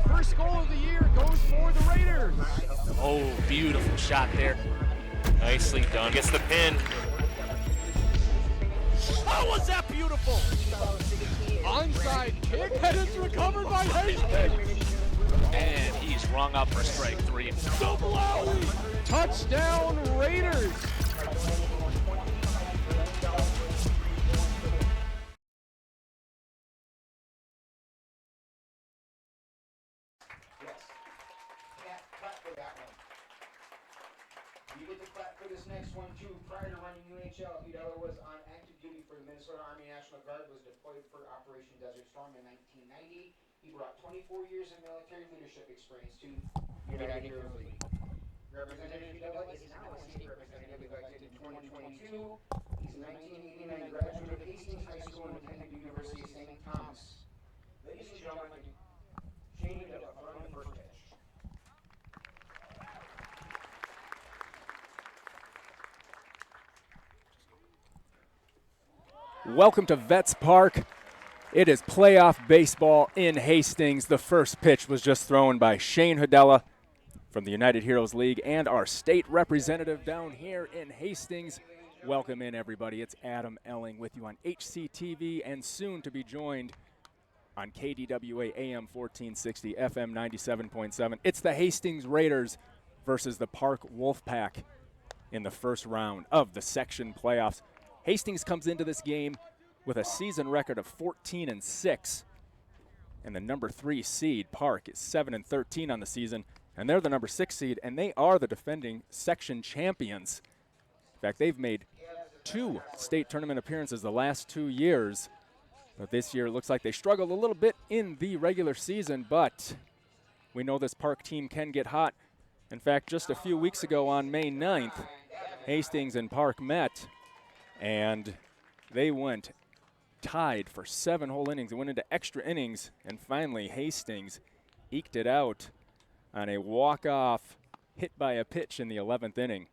First goal of the year goes for the Raiders. Oh, beautiful shot there. Nicely done. Gets the pin. Oh, was that beautiful? Onside kick, and it's recovered by Hastings. And he's rung up for strike 3. Double alley. Touchdown Raiders. You get the clap for this next one too. Prior to running UHL, Udella was on active duty for the Minnesota Army National Guard, was deployed for Operation Desert Storm in 1990. He brought 24 years of military leadership experience to United Heroes League. Representative Udella is now a state representative elected in 2022. He's a 1989 graduate of Hastings High School and attended the University of St. Thomas. Ladies and gentlemen, Shane Udella throwing the first pitch. Welcome to Vets Park. It is playoff baseball in Hastings. The first pitch was just thrown by Shane Udella from the United Heroes League and our state representative down here in Hastings. Welcome in, everybody. It's Adam Elling with you on HCTV and soon to be joined on KDWA AM 1460, FM 97.7. It's the Hastings Raiders versus the Park Wolfpack in the first round of the section playoffs. Hastings comes into this game with a season record of 14-6, and the number 3 seed, Park, is 7-13 on the season, and they're the number 6 seed, and they are the defending section champions. In fact, they've made 2 state tournament appearances the last 2 years, but this year it looks like they struggled a little bit in the regular season, but we know this Park team can get hot. In fact, just a few weeks ago on May 9th, Hastings and Park met, and they went tied for 7 whole innings. It went into extra innings, and finally Hastings eked it out on a walk-off hit by a pitch in the 11th inning.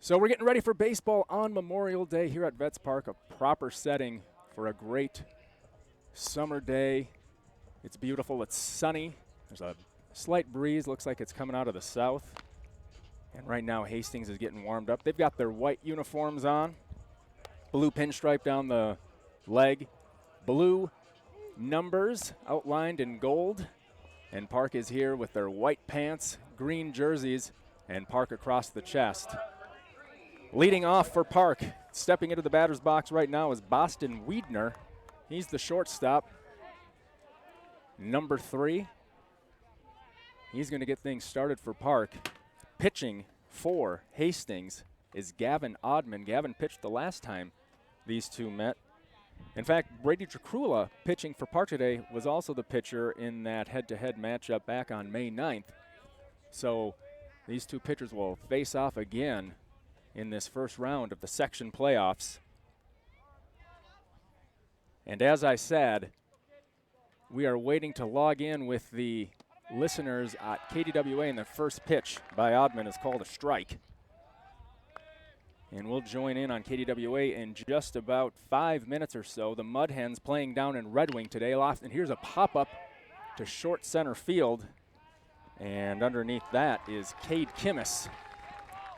So we're getting ready for baseball on Memorial Day here at Vets Park, a proper setting for a great summer day. It's beautiful. It's sunny. There's a slight breeze. Looks like it's coming out of the south. And right now Hastings is getting warmed up. They've got their white uniforms on. Blue pinstripe down the leg, blue numbers outlined in gold, and Park is here with their white pants, green jerseys, and Park across the chest. Leading off for Park, stepping into the batter's box right now is Boston Wiedner. He's the shortstop, number 3. He's going to get things started for Park. Pitching for Hastings is Gavin Oddman. Gavin pitched the last time these two met. In fact, Brady Tricrula, pitching for Park today, was also the pitcher in that head-to-head matchup back on May 9th. So these two pitchers will face off again in this first round of the section playoffs. And as I said, we are waiting to log in with the listeners at KDWA, and the first pitch by Oddman is called a strike. And we'll join in on KDWA in just about 5 minutes or so. The Mud Hens playing down in Red Wing today. And here's a pop-up to short center field. And underneath that is Cade Kimmis,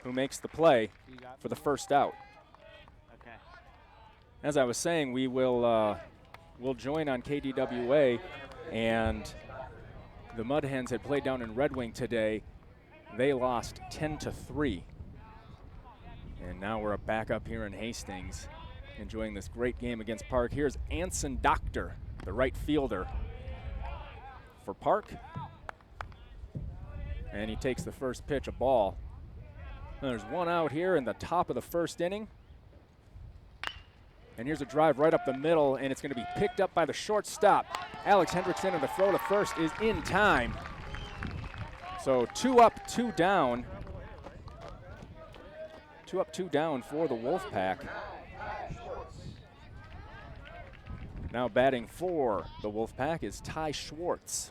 who makes the play for the first out. Okay. As I was saying, we will we'll join on KDWA, and the Mud Hens had played down in Red Wing today. They lost 10-3. And now we're back up here in Hastings, enjoying this great game against Park. Here's Anson Doctor, the right fielder for Park. And he takes the first pitch, a ball. And there's one out here in the top of the first inning. And here's a drive right up the middle, and it's going to be picked up by the shortstop, Alex Hendrickson, and the throw to first is in time. So 2 up, 2 down. 2 up, 2 down for the Wolfpack. Now batting for the Wolfpack is Ty Schwartz.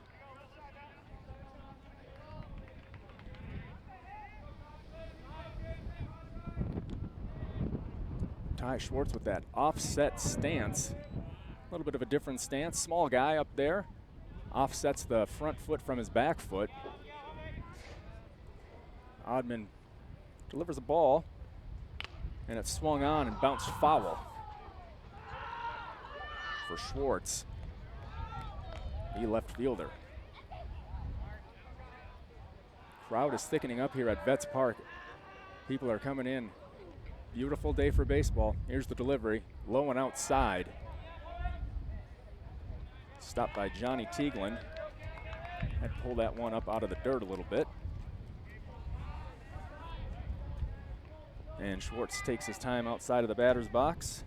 Ty Schwartz with that offset stance. A little bit of a different stance. Small guy up there offsets the front foot from his back foot. Oddman delivers a ball, and it swung on and bounced foul for Schwartz, the left fielder. Crowd is thickening up here at Vets Park. People are coming in. Beautiful day for baseball. Here's the delivery, low and outside. Stopped by Johnny Teaglin. Had to pull that one up out of the dirt a little bit. And Schwartz takes his time outside of the batter's box.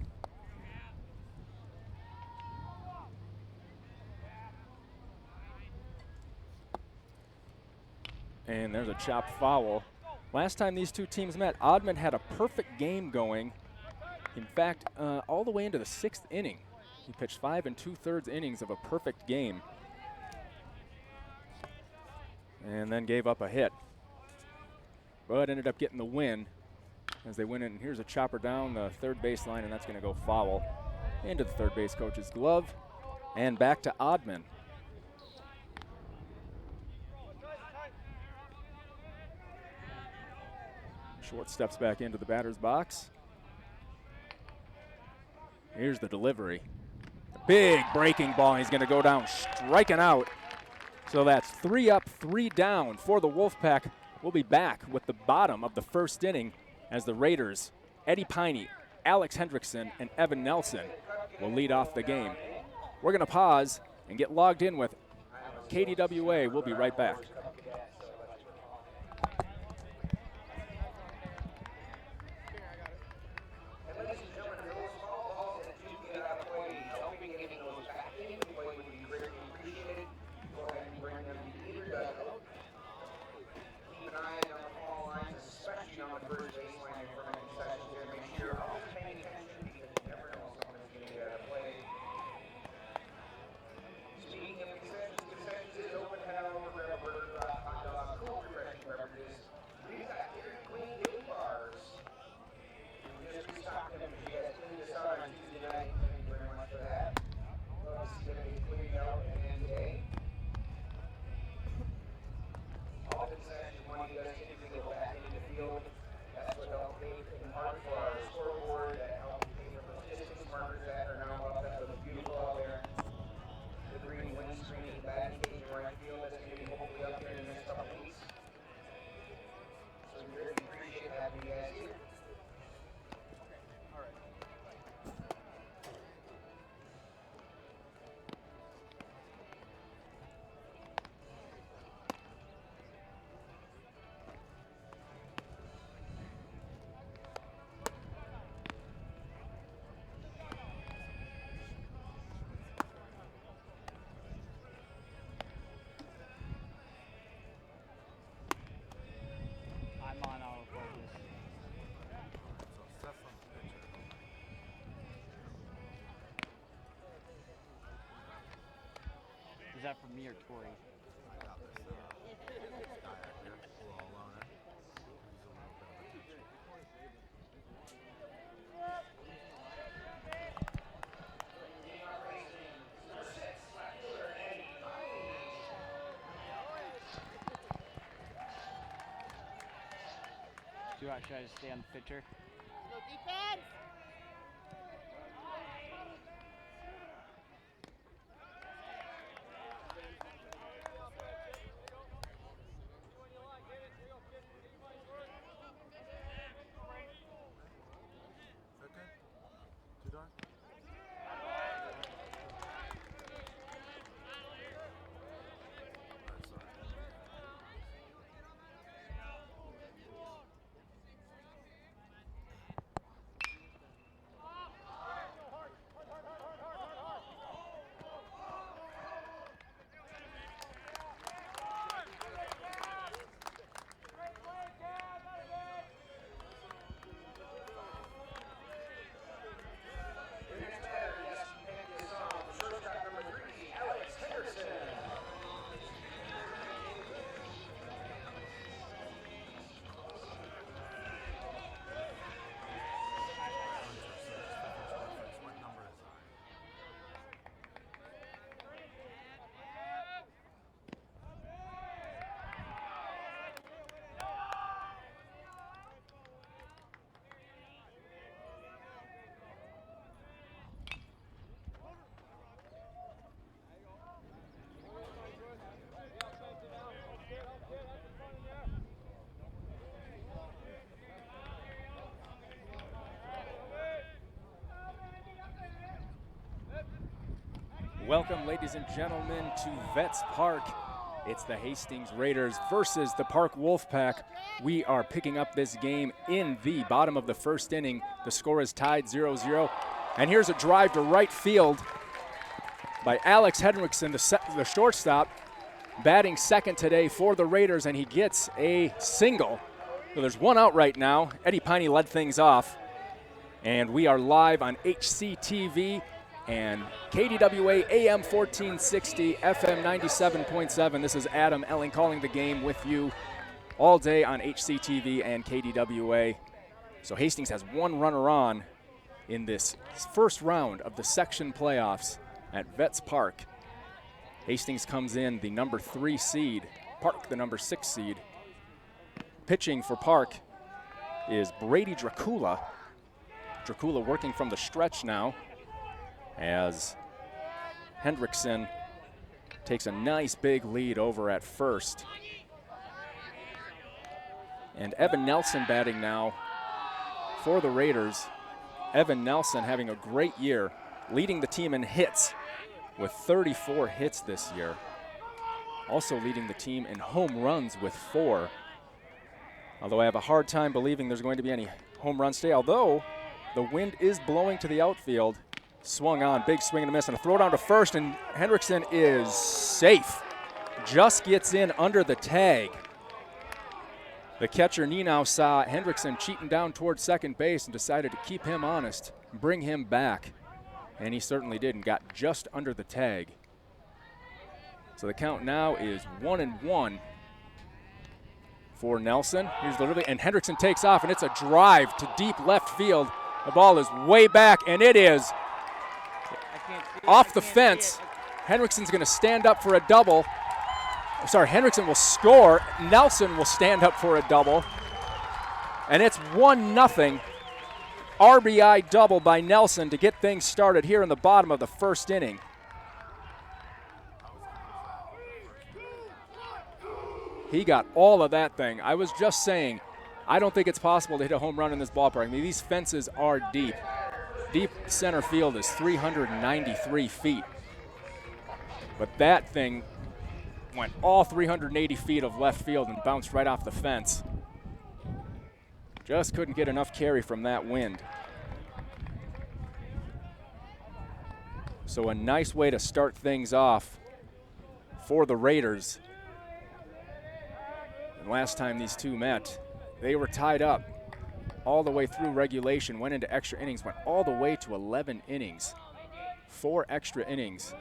And there's a chopped foul. Last time these two teams met, Oddman had a perfect game going. In fact, all the way into the 6th inning. He pitched 5 2/3 innings of a perfect game. And then gave up a hit. But ended up getting the win as they went in. Here's a chopper down the third baseline, and that's going to go foul into the third base coach's glove. And back to Oddman. Schwartz steps back into the batter's box. Here's the delivery. Big breaking ball. He's going to go down striking out. So that's 3 up, 3 down for the Wolfpack. We'll be back with the bottom of the 1st inning as the Raiders, Eddie Piney, Alex Hendrickson, and Evan Nelson will lead off the game. We're going to pause and get logged in with KDWA. We'll be right back. Is that for me or Tori? Should I just stay on the pitcher? Go defense! Welcome, ladies and gentlemen, to Vets Park. It's the Hastings Raiders versus the Park Wolfpack. We are picking up this game in the bottom of the first inning. The score is tied 0-0. And here's a drive to right field by Alex Henriksen, the shortstop, batting second today for the Raiders, and he gets a single. So there's one out right now. Eddie Piney led things off. And we are live on HCTV and KDWA AM 1460, FM 97.7. This is Adam Elling calling the game with you all day on HCTV and KDWA. So Hastings has one runner on in this first round of the section playoffs at Vets Park. Hastings comes in the number 3 seed, Park the number 6 seed. Pitching for Park is Brady Dracula. Dracula working from the stretch now as Hendrickson takes a nice big lead over at first. And Evan Nelson batting now for the Raiders. Evan Nelson having a great year, leading the team in hits with 34 hits this year. Also leading the team in home runs with 4. Although I have a hard time believing there's going to be any home runs today, although the wind is blowing to the outfield. Swung on, big swing and a miss, and a throw down to first, and Hendrickson is safe. Just gets in under the tag. The catcher Ninow saw Hendrickson cheating down towards second base and decided to keep him honest, bring him back. And he certainly did and got just under the tag. So the count now is 1-1 for Nelson. Here's the and Hendrickson takes off, and it's a drive to deep left field. The ball is way back, and it is off the fence. Hendrickson's going to stand up for a double. Sorry, Hendrickson will score. Nelson will stand up for a double. And it's 1-0. RBI double by Nelson to get things started here in the bottom of the first inning. He got all of that thing. I was just saying, I don't think it's possible to hit a home run in this ballpark. I mean, these fences are deep. Deep center field is 393 feet. But that thing went all 380 feet of left field and bounced right off the fence. Just couldn't get enough carry from that wind. So a nice way to start things off for the Raiders. And last time these two met, they were tied up all the way through regulation, went into extra innings, went all the way to 11 innings. 4 extra innings.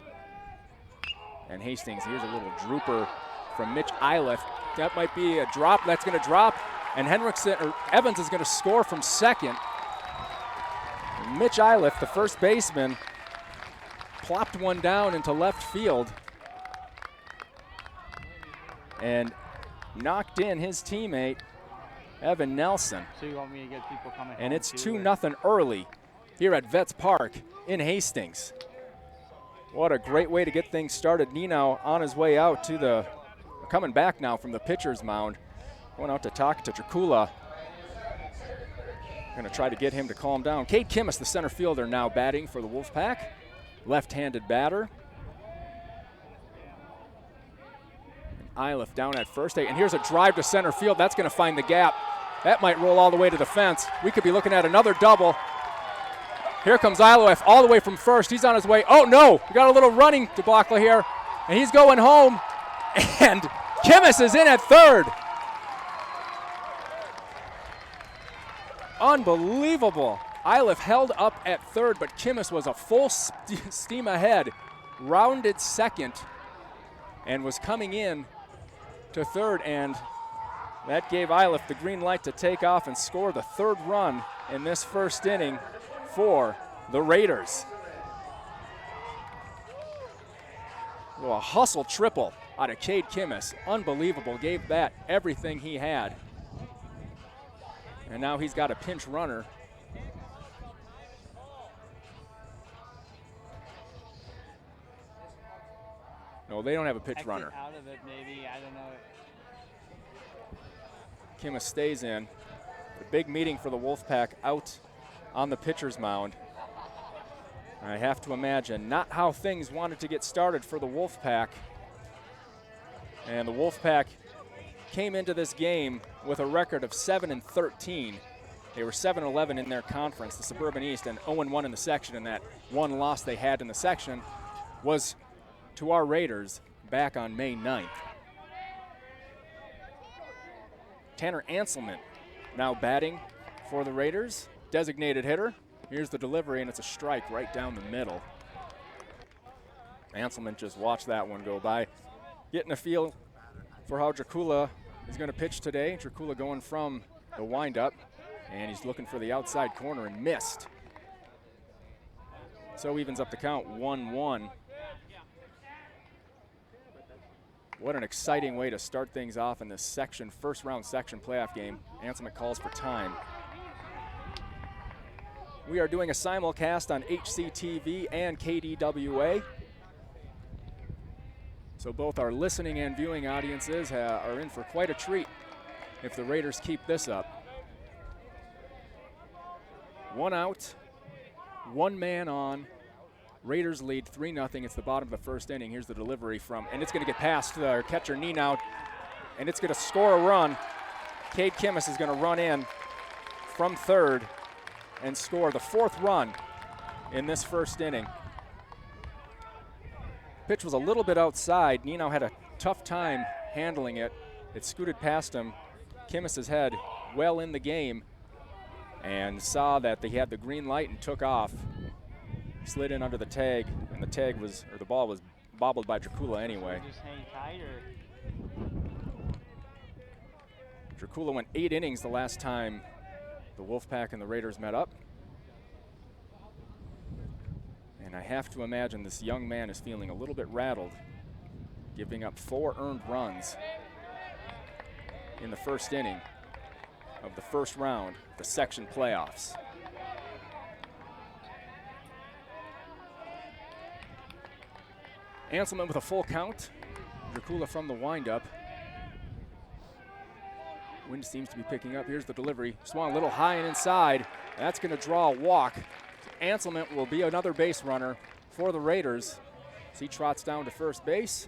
And Hastings, here's a little drooper from Mitch Iliff. That might be a drop, that's gonna drop. And Evans is gonna score from second. Mitch Iliff, the first baseman, plopped one down into left field and knocked in his teammate, Evan Nelson. So you want me to get people coming? And it's 2-0 early here at Vets Park in Hastings. What a great way to get things started. Ninow on his way out to coming back now from the pitcher's mound. Going out to talk to Dracula. Going to try to get him to calm down. Cade Kimmis, the center fielder, now batting for the Wolfpack. Left-handed batter. Iliff down at first. And here's a drive to center field. That's going to find the gap. That might roll all the way to the fence. We could be looking at another double. Here comes Iliff all the way from first. He's on his way. Oh, no. We got a little running debacle here. And he's going home. And Kimmis is in at third. Unbelievable. Iliff held up at third, but Kimmis was a full steam ahead. Rounded second and was coming in to third, and that gave Iliff the green light to take off and score the 3rd run in this first inning for the Raiders. Well, a hustle triple out of Cade Kimmis. Unbelievable. Gave that everything he had. And now he's got a pinch runner. No, they don't have a pitch runner. Out of it, maybe. I don't know. Kimmis stays in. The big meeting for the Wolfpack out on the pitcher's mound. I have to imagine not how things wanted to get started for the Wolfpack. And the Wolfpack came into this game with a record of 7-13. They were 7-11 in their conference, the Suburban East, and 0-1 in the section, and that one loss they had in the section was to our Raiders back on May 9th. Tanner Anselman now batting for the Raiders, designated hitter. Here's the delivery, and it's a strike right down the middle. Anselman just watched that one go by. Getting a feel for how Dracula is going to pitch today. Dracula going from the windup, and he's looking for the outside corner and missed. So evens up the count, 1-1. What an exciting way to start things off in this section, first round section playoff game. Anselman calls for time. We are doing a simulcast on HCTV and KDWA. So both our listening and viewing audiences are in for quite a treat if the Raiders keep this up. 1 out, 1 man on. Raiders lead 3-0. It's the bottom of the first inning. Here's the delivery from, and it's going to get past our catcher Nino, and it's going to score a run. Cade Kimmis is going to run in from third and score the 4th run in this first inning. Pitch was a little bit outside. Nino had a tough time handling it. It scooted past him. Kimmis's head well in the game and saw that they had the green light and took off. Slid in under the tag, and the tag was, or the ball was bobbled by Dracula anyway. Just hang tight, or Dracula went 8 innings the last time the Wolfpack and the Raiders met up. And I have to imagine this young man is feeling a little bit rattled, giving up 4 earned runs in the first inning of the first round, the section playoffs. Anselman with a full count. Dracula from the windup. Wind seems to be picking up. Here's the delivery. Swung a little high and inside. That's going to draw a walk. Anselman will be another base runner for the Raiders as he trots down to first base.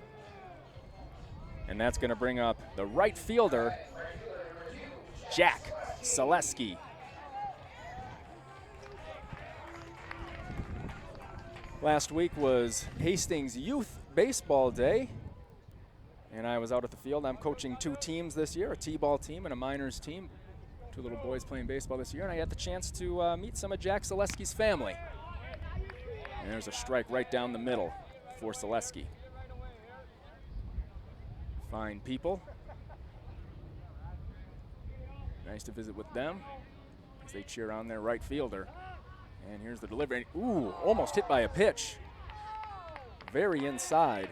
And that's going to bring up the right fielder, Jack Selesky. Last week was Hastings Youth Baseball Day, and I was out at the field. I'm coaching 2 teams this year, a T-ball team and a minors team. 2 little boys playing baseball this year, and I had the chance to meet some of Jack Selesky's family. And there's a strike right down the middle for Selesky. Fine people. Nice to visit with them as they cheer on their right fielder. And here's the delivery. Ooh, almost hit by a pitch. Very inside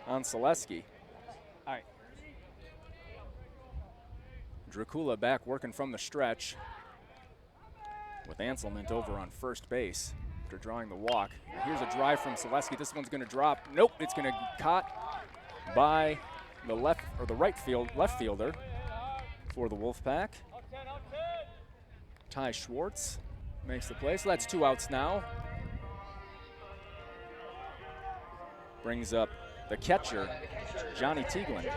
on Selesky. all right. Dracula back working from the stretch with Anselman over on first base after drawing the walk. Here's a drive from Selesky. This one's going to drop. Nope, it's going to be caught by the left fielder for the Wolfpack. Ty Schwartz makes the play, so that's 2 outs now. Brings up the catcher, Johnny Teagland.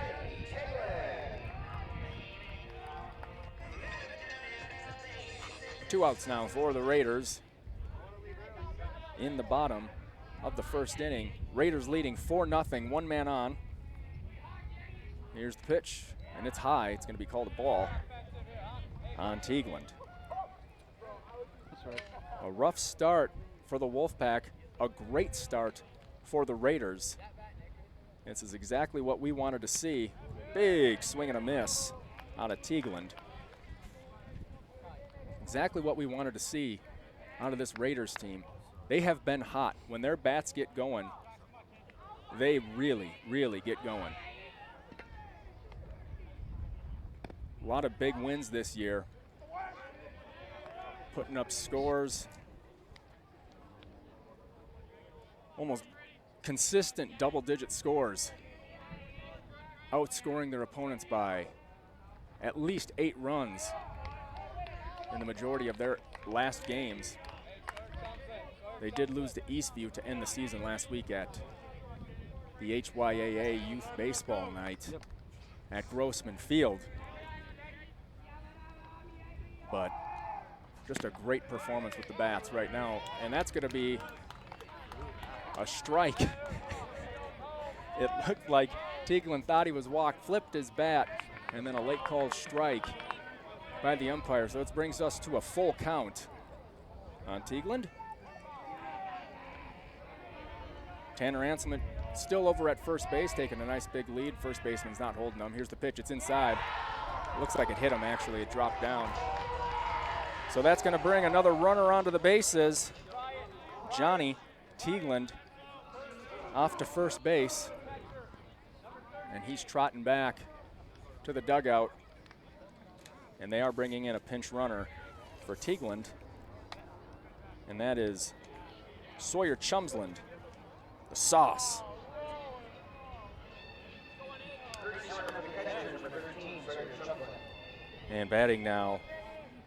Two outs now for the Raiders in the bottom of the first inning. Raiders leading 4-0, 1 man on. Here's the pitch, and it's high. It's going to be called a ball on Teagland. A rough start for the Wolfpack, a great start for the Raiders. This is exactly what we wanted to see. Big swing and a miss out of Teagland. Exactly what we wanted to see out of this Raiders team. They have been hot. When their bats get going, they really, really get going. A lot of big wins this year, putting up scores, almost consistent double-digit scores, outscoring their opponents by at least 8 runs in the majority of their last games. They did lose to Eastview to end the season last week at the HYAA Youth Baseball Night at Grossman Field. But just a great performance with the bats right now. And that's going to be a strike. It looked like Teaglin thought he was walked, flipped his bat, and then a late called strike by the umpire. So it brings us to a full count on Teaglin. Tanner Anselman still over at first base, taking a nice big lead. First baseman's not holding him. Here's the pitch, it's inside. Looks like it hit him actually, it dropped down. So that's gonna bring another runner onto the bases. Johnny Teaglin off to first base. And he's trotting back to the dugout. And they are bringing in a pinch runner for Teaglin. And that is Sawyer Chumsland, the sauce. And batting now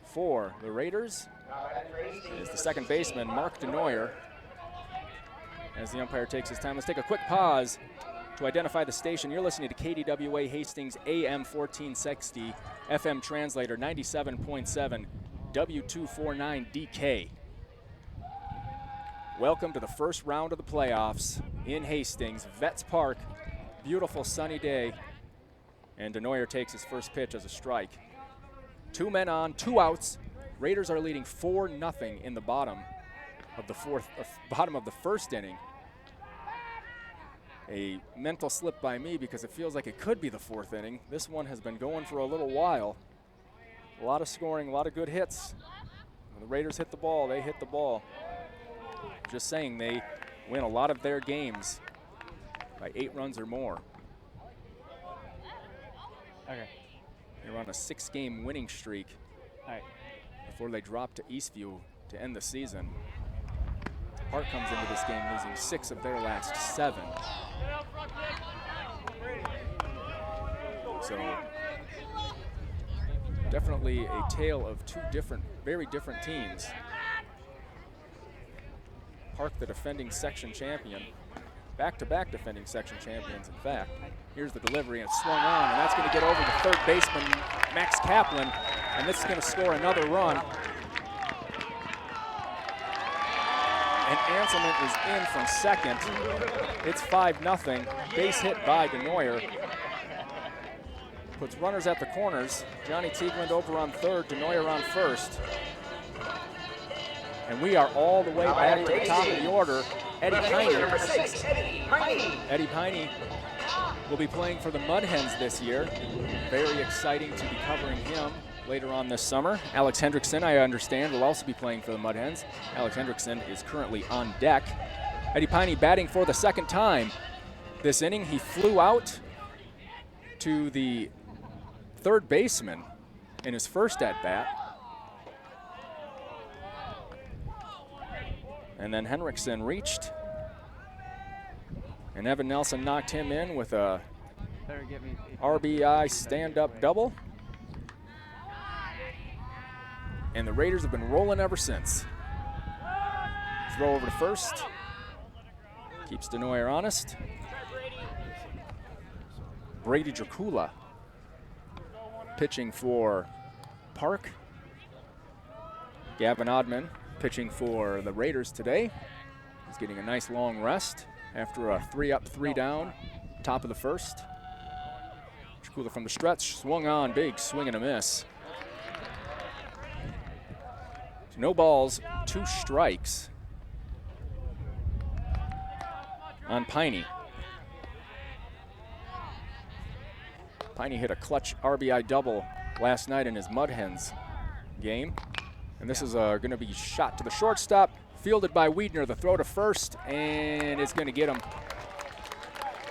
for the Raiders is the second baseman, Mark DeNoyer. As the umpire takes his time, let's take a quick pause to identify the station. You're listening to KDWA Hastings AM 1460, FM translator 97.7, W249DK. Welcome to the first round of the playoffs in Hastings, Vets Park. Beautiful sunny day, and DeNoyer takes his first pitch as a strike. 2 men on, 2 outs. Raiders are leading 4-0 in the bottom of the first inning. A mental slip by me because it feels like it could be the 4th inning. This one has been going for a little while. A lot of scoring, a lot of good hits. When the Raiders hit the ball, they hit the ball. Just saying, they win a lot of their games by 8 runs or more. Okay. They're on a 6-game winning streak. All right. Before they drop to Eastview to end the season. Park comes into this game losing 6 of their last 7. So definitely a tale of 2 very different teams. Park, the defending section champion, back-to-back defending section champions, in fact. Here's the delivery, and it's swung on, and that's going to get over to third baseman Max Kaplan, and this is going to score another run. And Anselman is in from second. It's 5-0. Base hit by DeNoyer. Puts runners at the corners. Johnny Teaglin over on third, DeNoyer on first. And we are all the way back to the top of the order. Eddie Piney will be playing for the Mud Hens this year. Very exciting to be covering him later on this summer. Alex Hendrickson, I understand, will also be playing for the Mud Hens. Alex Hendrickson is currently on deck. Eddie Piney batting for the second time this inning. He flew out to the third baseman in his first at-bat. And then Henriksen reached, and Evan Nelson knocked him in with a RBI stand-up double. And the Raiders have been rolling ever since. Throw over to first. Keeps DeNoyer honest. Brady Dracula pitching for Park. Gavin Oddman pitching for the Raiders today. He's getting a nice long rest after a 3-up, 3-down, top of the first. Dracula from the stretch, swung on, big swing and a miss. No balls, 2 strikes on Piney. Piney hit a clutch RBI double last night in his Mud Hens game. And this is going to be shot to the shortstop, fielded by Wiedner. The throw to first, and it's going to get him.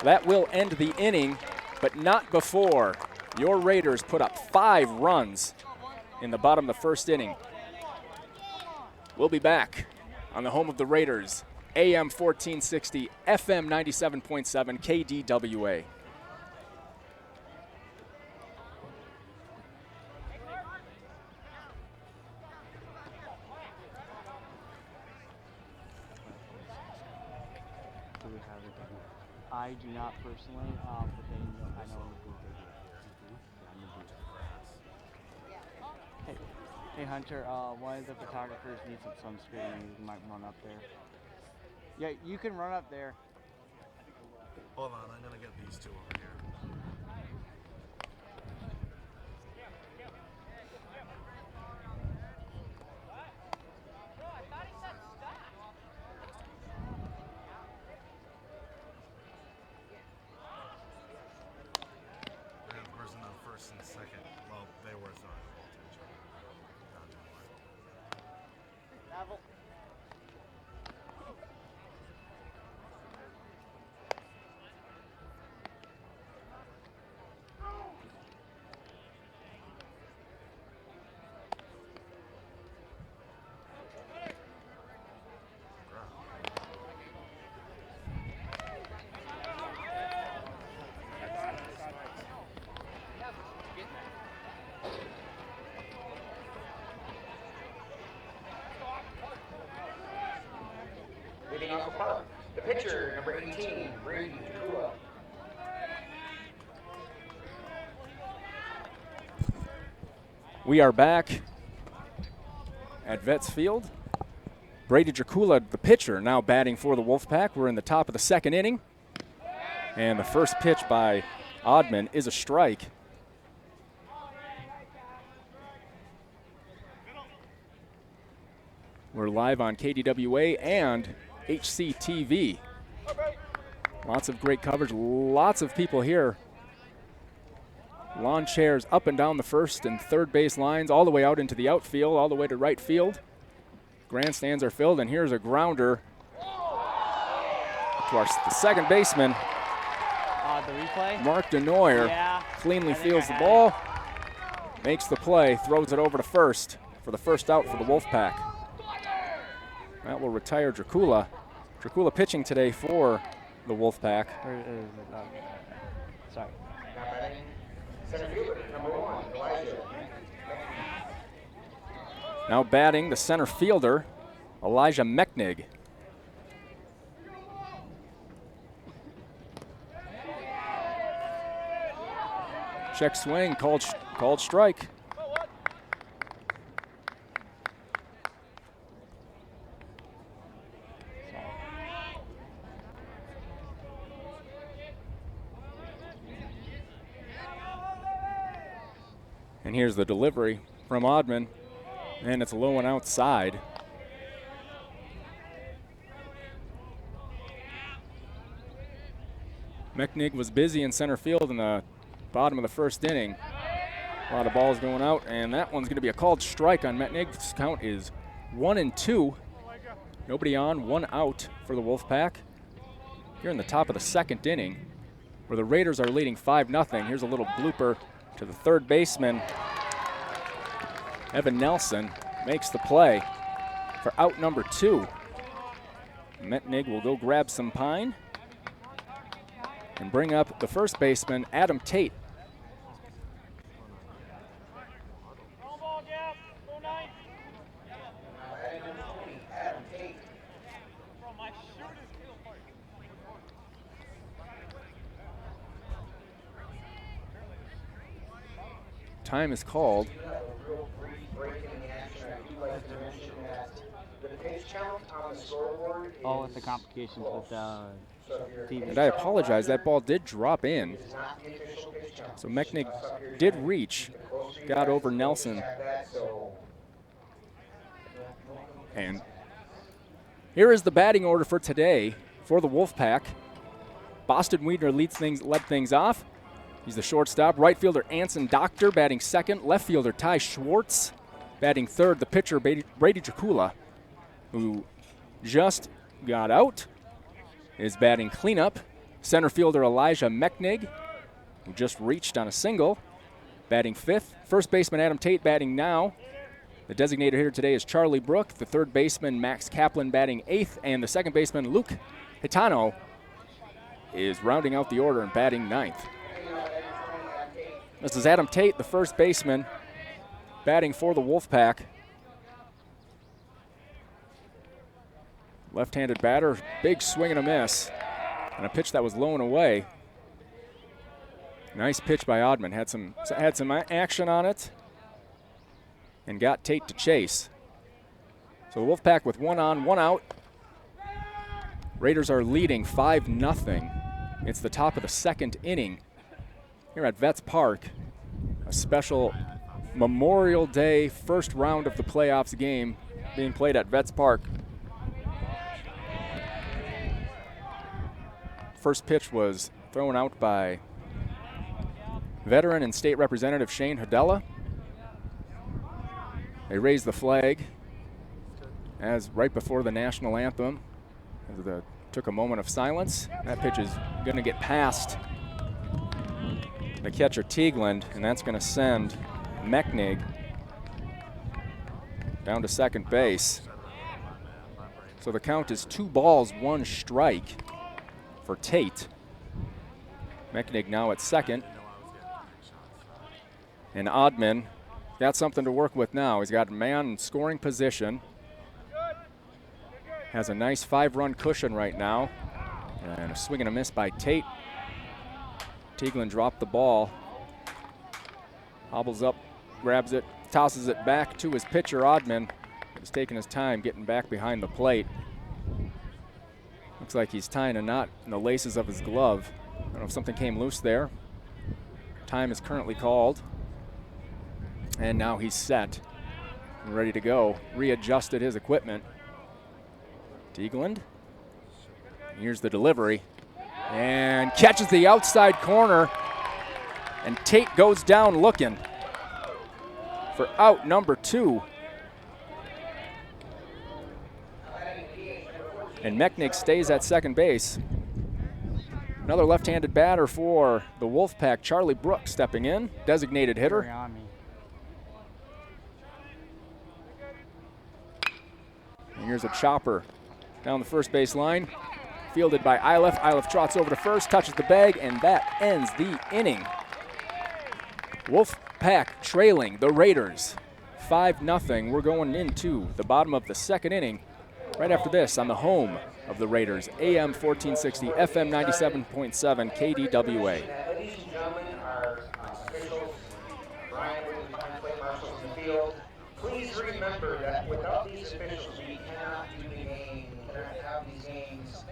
That will end the inning, but not before your Raiders put up 5 runs in the bottom of the first inning. We'll be back on the home of the Raiders, AM 1460, FM 97.7, KDWA. I do not personally, but they know, I know who they do. Hey Hunter, one of the photographers needs some sunscreen. You might run up there. Yeah, you can run up there. Hold on, I'm gonna get these two over here. And the person on first and second, well, they were throwing the ball to each other. Leading off the park, the pitcher, number 18, Brady Dracula. We are back at Vets Field. Brady Dracula, the pitcher, now batting for the Wolfpack. We're in the top of the second inning. And the first pitch by Oddman is a strike. We're live on KDWA and HCTV. Lots of great coverage, lots of people here. Lawn chairs up and down the first and third base lines, all the way out into the outfield, all the way to right field. Grandstands are filled, and here's a grounder to the second baseman. The replay? Mark Denoyer cleanly fields the ball, makes the play, throws it over to first for the first out for the Wolfpack. That will retire Dracula. Dracula pitching today for the Wolfpack. Sorry. Center fielder, number 1, Elijah. Now batting the center fielder, Elijah Mechnig. Check swing, called strike. And here's the delivery from Oddman, and it's low and outside. Mechnig was busy in center field in the bottom of the first inning. A lot of balls going out, and that one's going to be a called strike on Mechnig. This count is 1-2. Nobody on, 1 out for the Wolfpack. Here in the top of the second inning, where the Raiders are leading 5-0. Here's a little blooper to the third baseman. Evan Nelson makes the play for out number 2. Mechnig will go grab some pine and bring up the first baseman, Adam Tate. Time is called. Oh, with the complications with TV. And I apologize, that ball did drop in. So Mechnig did reach, got over Nelson. And here is the batting order for today for the Wolfpack. Boston Wiedner led things off. He's the shortstop. Right fielder Anson Doctor batting second. Left fielder Ty Schwartz batting third. The pitcher Brady Dracula, who just got out, is batting cleanup. Center fielder Elijah Mechnig, who just reached on a single, batting fifth. First baseman Adam Tate batting now. The designator hitter today is Charlie Brook. The third baseman Max Kaplan batting eighth. And the second baseman Luke Hitano is rounding out the order and batting ninth. This is Adam Tate, the first baseman, batting for the Wolfpack. Left-handed batter, big swing and a miss. And a pitch that was low and away. Nice pitch by Oddman. Had some action on it and got Tate to chase. So the Wolfpack with 1 on, 1 out. Raiders are leading 5-0. It's the top of the 2nd inning here at Vets Park. A special Memorial Day first round of the playoffs game being played at Vets Park. First pitch was thrown out by veteran and state representative Shane Hodella. They raised the flag as right before the national anthem. Took a moment of silence. That pitch is going to get past the catcher Teagland, and that's going to send Mechnig down to second base. So the count is 2 balls, 1 strike for Tate. Mechnig now at second. And Oddman got something to work with now. He's got a man in scoring position. Has a nice 5-run cushion right now. And a swing and a miss by Tate. Teagland dropped the ball. Hobbles up, grabs it, tosses it back to his pitcher, Oddman. He's taking his time getting back behind the plate. Looks like he's tying a knot in the laces of his glove. I don't know if something came loose there. Time is currently called. And now he's set and ready to go. Readjusted his equipment. Teagland. Here's the delivery. And catches the outside corner. And Tate goes down looking for out number 2. And Mechnig stays at second base. Another left-handed batter for the Wolfpack, Charlie Brooks stepping in, designated hitter. And here's a chopper down the first base line, fielded by Iliff. Iliff trots over to first, touches the bag, and that ends the inning. Wolfpack trailing the Raiders 5-0. We're going into the bottom of the 2nd inning right after this on the home of the Raiders, AM 1460, FM 97.7, KDWA. Ladies and gentlemen, our officials, Brian, play marshals in the field. Please remember that without these officials, we cannot do the game. We cannot have these games.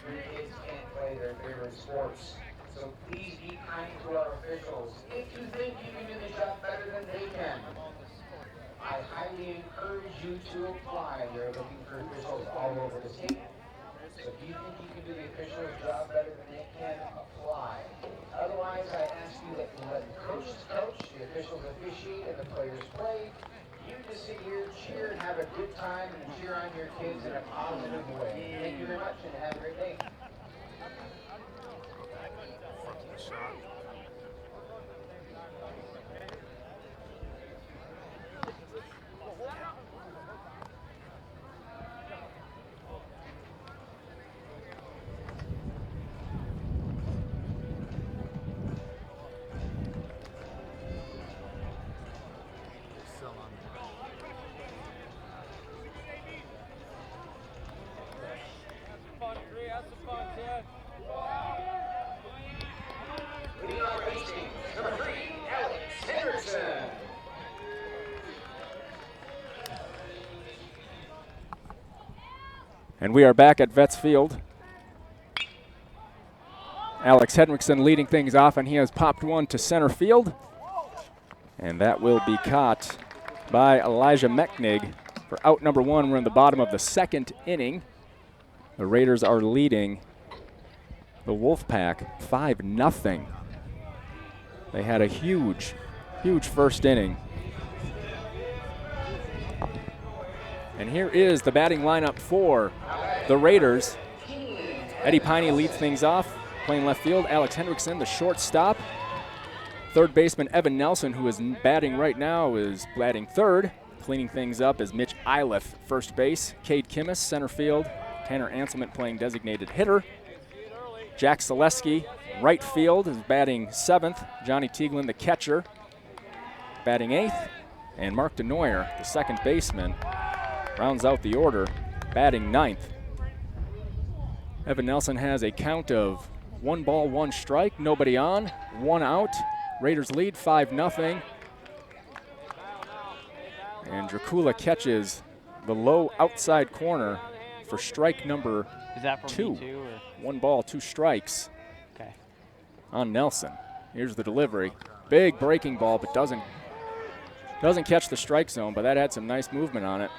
Your kids can't play their favorite sports. So please be kind to our officials. If you think you can do the job better than they can, I highly encourage you to apply. They're looking for officials all over the state. So if you think you can do the official's job better than they can, apply. Otherwise, I ask you that you let the coaches coach, the officials officiate, and the players play. You just sit here, cheer, and have a good time, and cheer on your kids in a positive way. Thank you very much, and have a great day. And we are back at Vets Field. Alex Henriksen leading things off, and he has popped one to center field. And that will be caught by Elijah Mechnig for out number 1. We're in the bottom of the 2nd inning. The Raiders are leading the Wolfpack 5-0. They had a huge, huge first inning. And here is the batting lineup for the Raiders. Eddie Piney leads things off, playing left field. Alex Henriksen, the shortstop. Third baseman Evan Nelson, who is batting right now, is batting third. Cleaning things up is Mitch Iliff, first base. Cade Kimmis, center field. Tanner Anselman playing designated hitter. Jack Selesky, right field, is batting 7th. Johnny Teagland, the catcher, batting 8th. And Mark DeNoyer, the second baseman, rounds out the order, batting 9th. Evan Nelson has a count of 1 ball, 1 strike, nobody on, 1 out. Raiders lead 5-0. And Dracula catches the low outside corner for strike number Is that from 2. B2 or? 1 ball, 2 strikes Okay. on Nelson. Here's the delivery. Big breaking ball, but doesn't catch the strike zone, but that had some nice movement on it.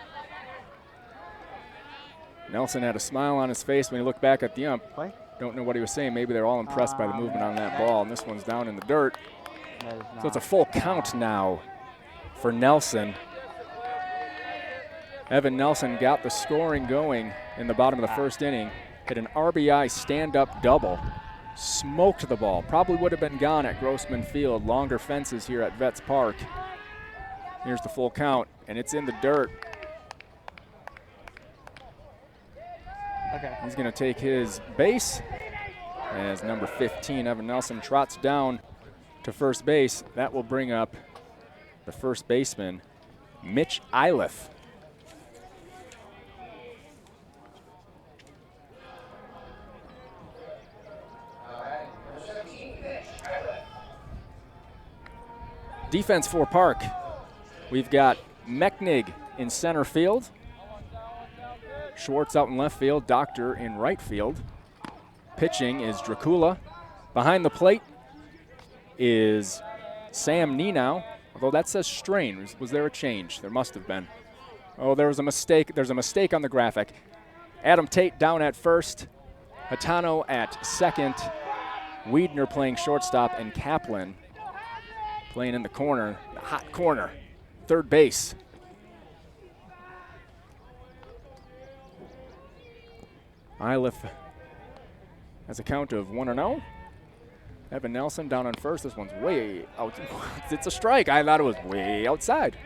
Nelson had a smile on his face when he looked back at the ump. Play? Don't know what he was saying. Maybe they're all impressed by the movement on that ball, and this one's down in the dirt. That is So it's a not. full count now for Nelson. Evan Nelson got the scoring going in the bottom of the first inning. Hit an RBI stand-up double. Smoked the ball. Probably would have been gone at Grossman Field. Longer fences here at Vets Park. Here's the full count, and it's in the dirt. Okay. He's going to take his base as number 15, Evan Nelson, trots down to first base. That will bring up the first baseman, Mitch Iliff. Defense for Park. We've got Mechnig in center field. Schwartz out in left field, Doctor in right field. Pitching is Dracula. Behind the plate is Sam Nenow, although that says Strain. Was there a change? There must have been. Oh, there was a mistake. There's a mistake on the graphic. Adam Tate down at first, Hatano at second, Wiedner playing shortstop, and Kaplan playing in the corner, the hot corner, third base. Iliff has a count of 1-0. Evan Nelson down on first. This one's way out. It's a strike. I thought it was way outside.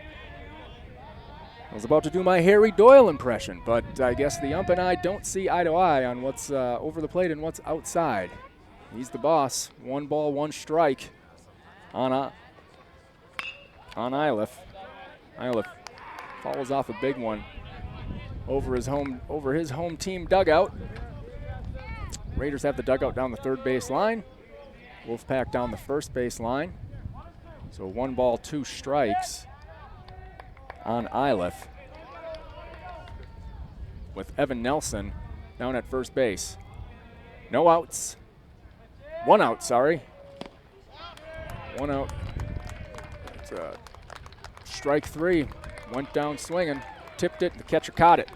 I was about to do my Harry Doyle impression, but I guess the ump and I don't see eye to eye on what's over the plate and what's outside. He's the boss. 1 ball, 1 strike on Iliff. Iliff follows off a big one over his home team dugout. Raiders have the dugout down the third base line. Wolfpack down the first base line. So 1 ball, 2 strikes on Iliff, with Evan Nelson down at first base. No outs. 1 out, sorry. 1 out. It's strike 3. Went down swinging, tipped it, the catcher caught it.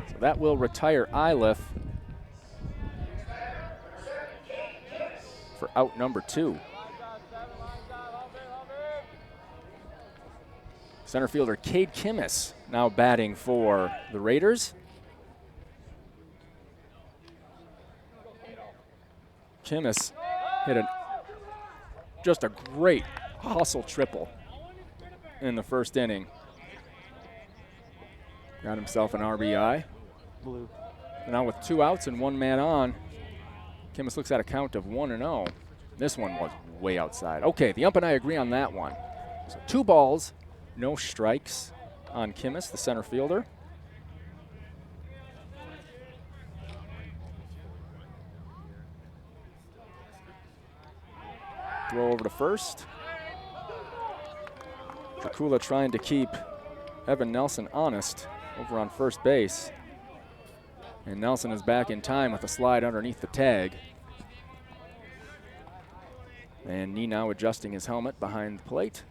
So that will retire Iliff for out number 2. Center fielder Cade Kimmis now batting for the Raiders. Kimmis hit just a great hustle triple in the first inning. Got himself an RBI. Blue. Now with 2 outs and 1 man on, Kimmis looks at a count of 1-0. This one was way outside. Okay, the ump and I agree on that one. So 2 balls, no strikes on Kimmis, the center fielder. Throw over to first. Dracula trying to keep Evan Nelson honest over on first base. And Nelson is back in time with a slide underneath the tag. And Nenow adjusting his helmet behind the plate.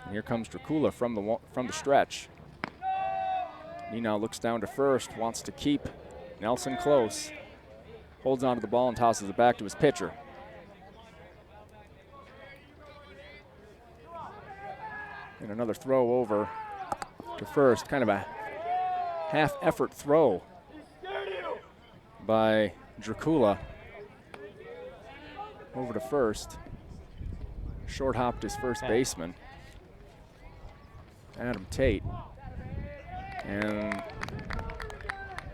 And here comes Dracula from the stretch. Nenow looks down to first, wants to keep Nelson close. Holds onto the ball and tosses it back to his pitcher. And another throw over to first, kind of a half-effort throw by Dracula over to first. Short hopped his first baseman, Adam Tate. And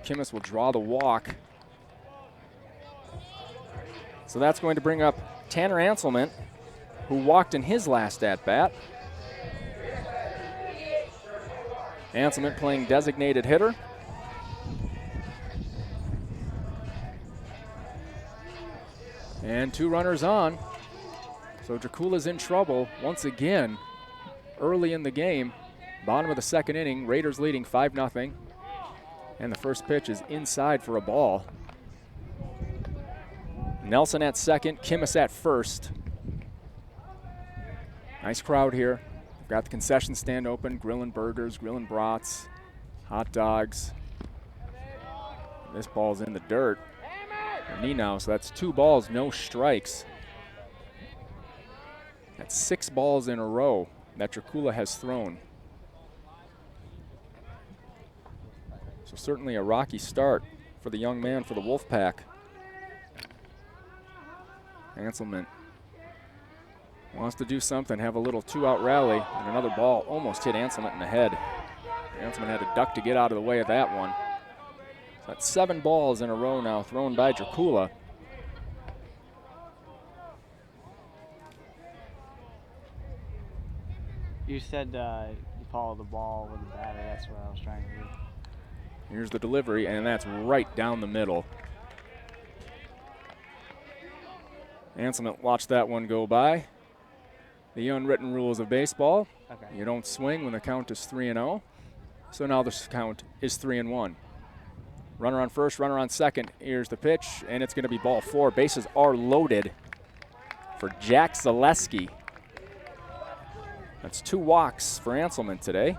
Kimmis will draw the walk. So that's going to bring up Tanner Anselman, who walked in his last at-bat. Anselman playing designated hitter. And 2 runners on. So Dracula's in trouble once again early in the game. Bottom of the second inning, Raiders leading 5-0. And the first pitch is inside for a ball. Nelson at second, Kimmis at first. Nice crowd here. Got the concession stand open, grilling burgers, grilling brats, hot dogs. This ball's in the dirt. Nino, so that's 2 balls, no strikes. That's 6 balls in a row that Dracula has thrown. So certainly a rocky start for the young man for the Wolfpack. Anselman wants to do something, have a little 2-out rally, and another ball almost hit Anselman in the head. Anselman had to duck to get out of the way of that one. So that's 7 balls in a row now thrown by Dracula. You said you follow the ball with the batter. That's what I was trying to do. Here's the delivery, and that's right down the middle. Anselman watched that one go by. The unwritten rules of baseball. Okay. You don't swing when the count is 3-0. So now the count is 3-1. Runner on first, runner on second. Here's the pitch, and it's going to be ball 4. Bases are loaded for Jack Zaleski. That's 2 walks for Anselman today.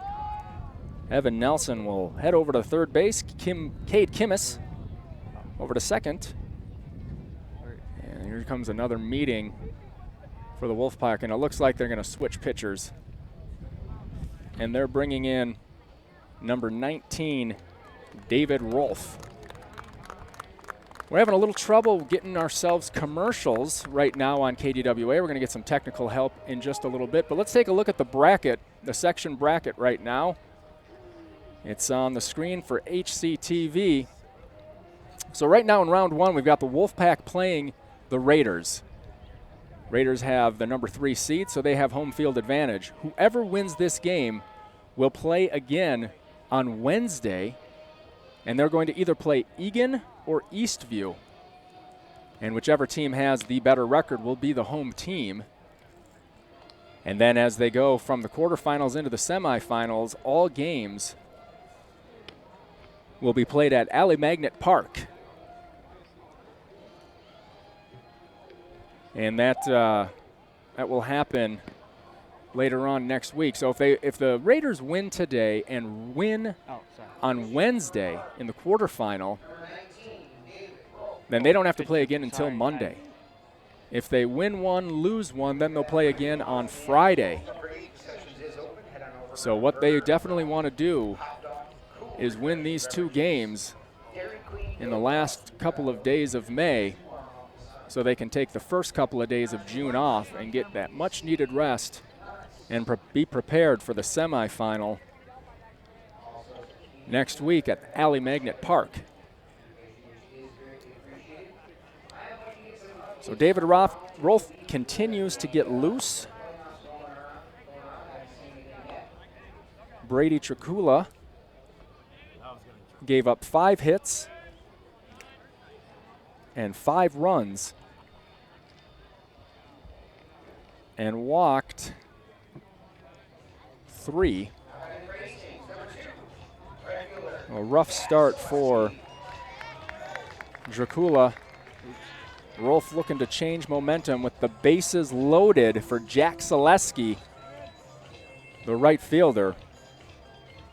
Evan Nelson will head over to third base. Cade Kimmis over to second. And here comes another meeting for the Wolfpack, and it looks like they're going to switch pitchers. And they're bringing in number 19, David Rolfe. We're having a little trouble getting ourselves commercials right now on KDWA. We're going to get some technical help in just a little bit, but let's take a look at the bracket, the section bracket right now. It's on the screen for HCTV. So right now in round 1, we've got the Wolfpack playing the Raiders. Raiders have the number 3 seed, so they have home field advantage. Whoever wins this game will play again on Wednesday, and they're going to either play Egan or Eastview. And whichever team has the better record will be the home team. And then as they go from the quarterfinals into the semifinals, all games will be played at Alley Magnet Park. And that will happen later on next week. So if the Raiders win today and win on Wednesday in the quarterfinal, then they don't have to play again until Monday. If they win one, lose one, then they'll play again on Friday. So what they definitely want to do is win these 2 games in the last couple of days of May so they can take the first couple of days of June off and get that much needed rest and be prepared for the semifinal next week at Alley Magnet Park. So David Rolfe continues to get loose. Brady Dracula gave up 5 hits and 5 runs and walked 3. A rough start for Dracula. Rolfe looking to change momentum with the bases loaded for Jack Zaleski, the right fielder.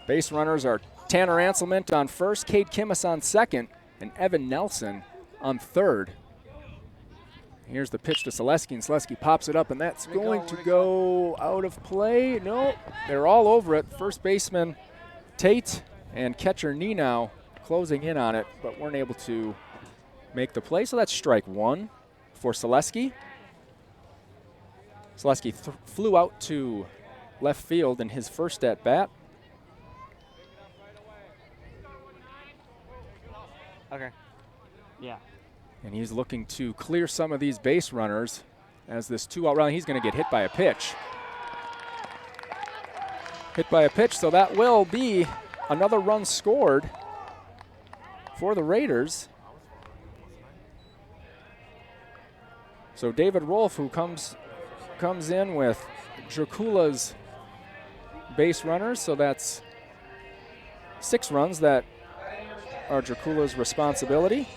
Base runners are Tanner Anselman on first, Cade Kimmis on second, and Evan Nelson on third. Here's the pitch to Zaleski, and Zaleski pops it up, and that's going to go out of play. No, they're all over it. First baseman Tate and catcher Nenow closing in on it, but weren't able to make the play. So that's strike 1 for Zaleski. Zaleski flew out to left field in his first at bat. Okay. Yeah. And he's looking to clear some of these base runners as this 2-out run. He's going to get hit by a pitch. Hit by a pitch, so that will be another run scored for the Raiders. So David Rolfe, who comes in with Dracula's base runners, so that's 6 runs that are Dracula's responsibility.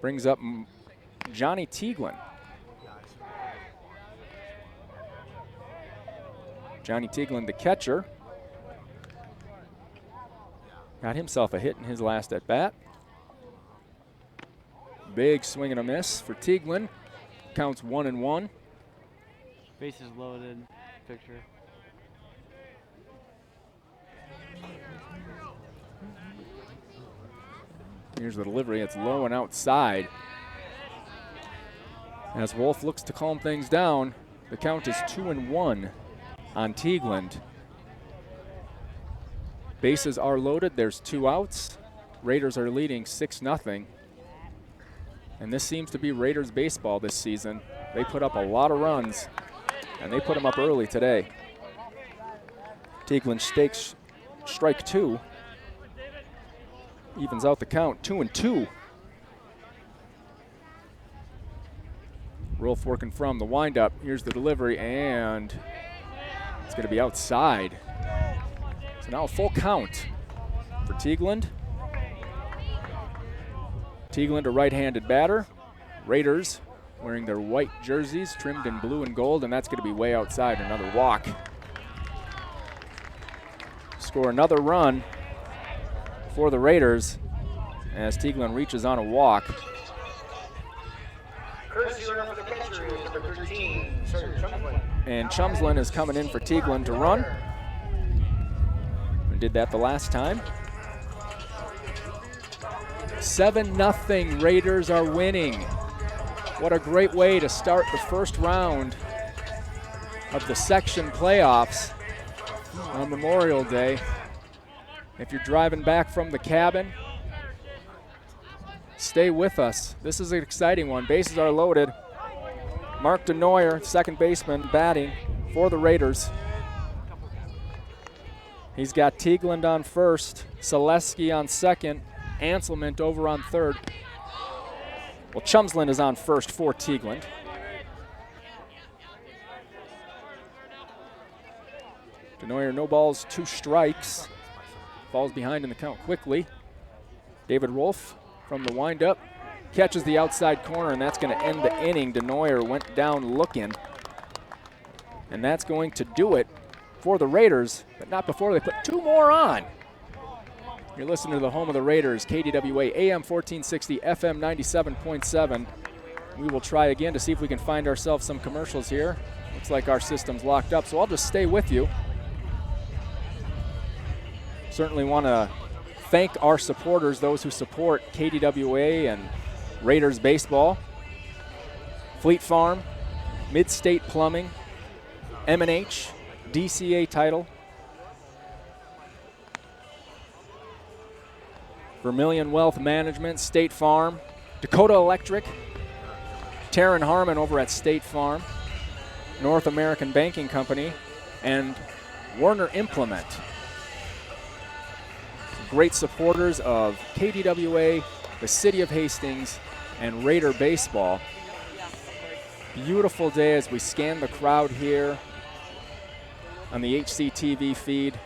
Brings up Johnny Tieglin. Johnny Tieglin, the catcher, got himself a hit in his last at bat. Big swing and a miss for Tieglin. Counts 1-1. Bases loaded picture. Here's the delivery. It's low and outside. As Wolf looks to calm things down, the count is 2-1 on Tieglin. Bases are loaded. There's 2 outs. Raiders are leading 6-0. And this seems to be Raiders baseball this season. They put up a lot of runs, and they put them up early today. Tieglin stakes strike 2. Evens out the count, 2-2. Rolfe working from the windup. Here's the delivery, and it's going to be outside. So now a full count for Tieglin. Tieglin, a right-handed batter. Raiders wearing their white jerseys trimmed in blue and gold, and that's going to be way outside. Another walk. Score another run for the Raiders as Tieglin reaches on a walk. And Chumslin is coming in for Tieglin to run. We did that the last time. 7-0, Raiders are winning. What a great way to start the first round of the section playoffs on Memorial Day. If you're driving back from the cabin, stay with us. This is an exciting one. Bases are loaded. Mark DeNoyer, second baseman, batting for the Raiders. He's got Tieglin on first, Selesky on second, Anselment over on third. Well, Chumslin is on first for Tieglin. DeNoyer, no balls, 2 strikes. Falls behind in the count quickly. David Rolfe from the windup catches the outside corner, and that's going to end the inning. DeNoyer went down looking, and that's going to do it for the Raiders, but not before they put 2 more on. You're listening to the home of the Raiders, KDWA AM 1460, FM 97.7. We will try again to see if we can find ourselves some commercials here. Looks like our system's locked up, so I'll just stay with you. Certainly want to thank our supporters, those who support KDWA and Raiders baseball. Fleet Farm, Mid-State Plumbing, M&H, DCA title, Vermilion Wealth Management, State Farm, Dakota Electric, Taryn Harmon over at State Farm, North American Banking Company, and Werner Implement. Great supporters of KDWA, the City of Hastings, and Raider baseball. Beautiful day as we scan the crowd here on the HCTV feed.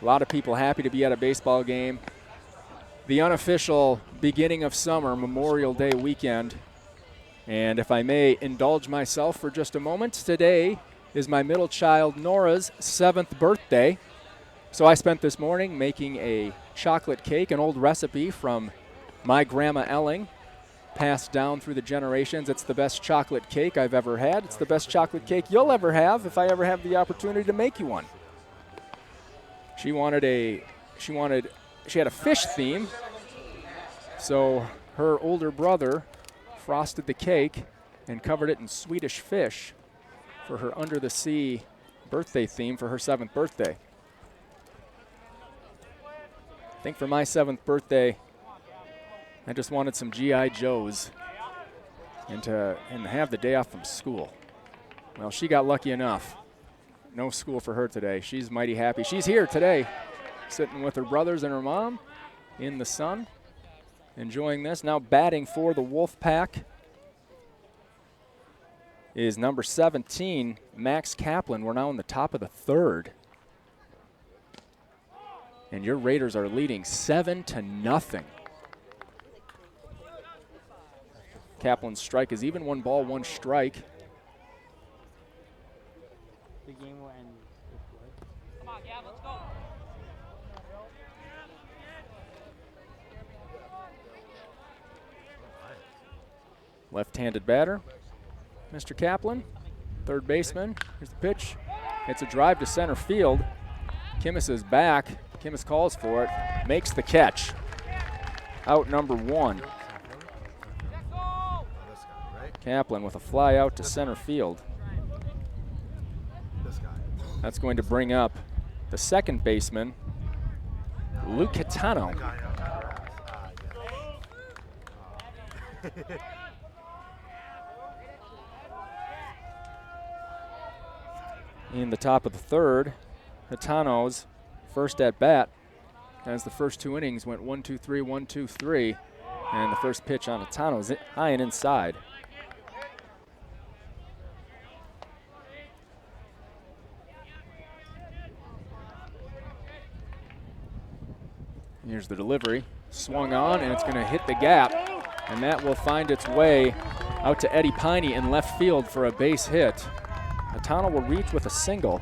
A lot of people happy to be at a baseball game. The unofficial beginning of summer, Memorial Day weekend. And if I may indulge myself for just a moment, today is my middle child Nora's 7th birthday. So I spent this morning making a chocolate cake, an old recipe from my grandma Elling, passed down through the generations. It's the best chocolate cake I've ever had. It's the best chocolate cake you'll ever have if I ever have the opportunity to make you one. She had a fish theme, so her older brother frosted the cake and covered it in Swedish fish for her under the sea birthday theme for her 7th birthday. I think for my 7th birthday, I just wanted some G.I. Joes and have the day off from school. Well, she got lucky enough. No school for her today. She's mighty happy. She's here today, sitting with her brothers and her mom in the sun, enjoying this. Now batting for the Wolfpack is number 17, Max Kaplan. We're now in the top of the third. And your Raiders are leading 7-0. Kaplan's strike is even, 1 ball, 1 strike. The game will end with what? Come on, Gav, let's go. Left-handed batter, Mr. Kaplan, third baseman. Here's the pitch. It's a drive to center field. Kimmis is back. Kimmis calls for it, makes the catch. Out number 1. This guy, right? Kaplan with a fly out to center field. This guy. That's going to bring up the second baseman, Luke Catano. In the top of the third, Catano's first at bat, as the first 2 innings went 1-2-3, 1-2-3, and the first pitch on Catano's high and inside. Here's the delivery, swung on, and it's going to hit the gap, and that will find its way out to Eddie Piney in left field for a base hit. Catano will reach with a single.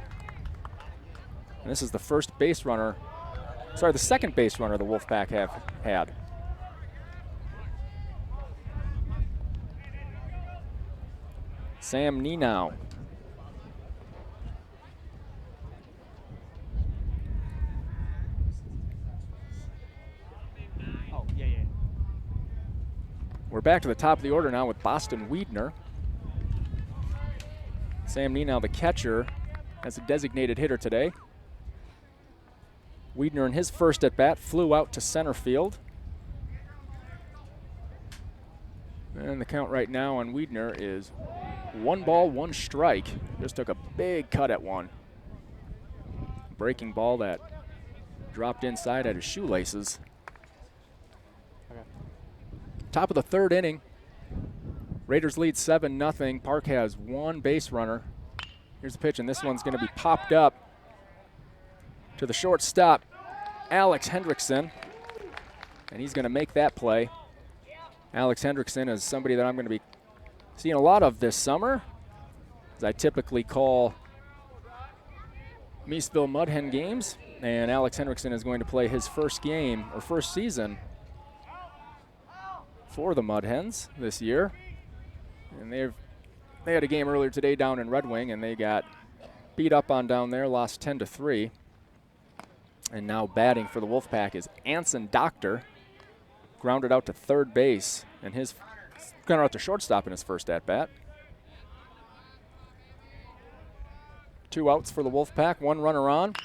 And this is the first base runner, sorry, the second base runner the Wolfpack have had. Sam Nenow. Oh, yeah. We're back to the top of the order now with Boston Wiedner. Sam Nenow, the catcher, as a designated hitter today. Wiedner in his first at bat flew out to center field. And the count right now on Wiedner is 1 ball, 1 strike. Just took a big cut at one. Breaking ball that dropped inside at his shoelaces. Okay. Top of the third inning. Raiders lead 7-0. Park has 1 base runner. Here's the pitch, and this one's going to be popped up to the shortstop, Alex Hendrickson. And he's going to make that play. Alex Hendrickson is somebody that I'm going to be seeing a lot of this summer, as I typically call Meesville Mudhen games. And Alex Hendrickson is going to play his first game, or first season, for the Mudhens this year. And they had a game earlier today down in Red Wing, and they got beat up on down there, lost 10-3. And now batting for the Wolfpack is Anson Doctor, grounded out to third base, and his grounded out to shortstop in his first at bat. 2 outs for the Wolfpack, 1 runner on.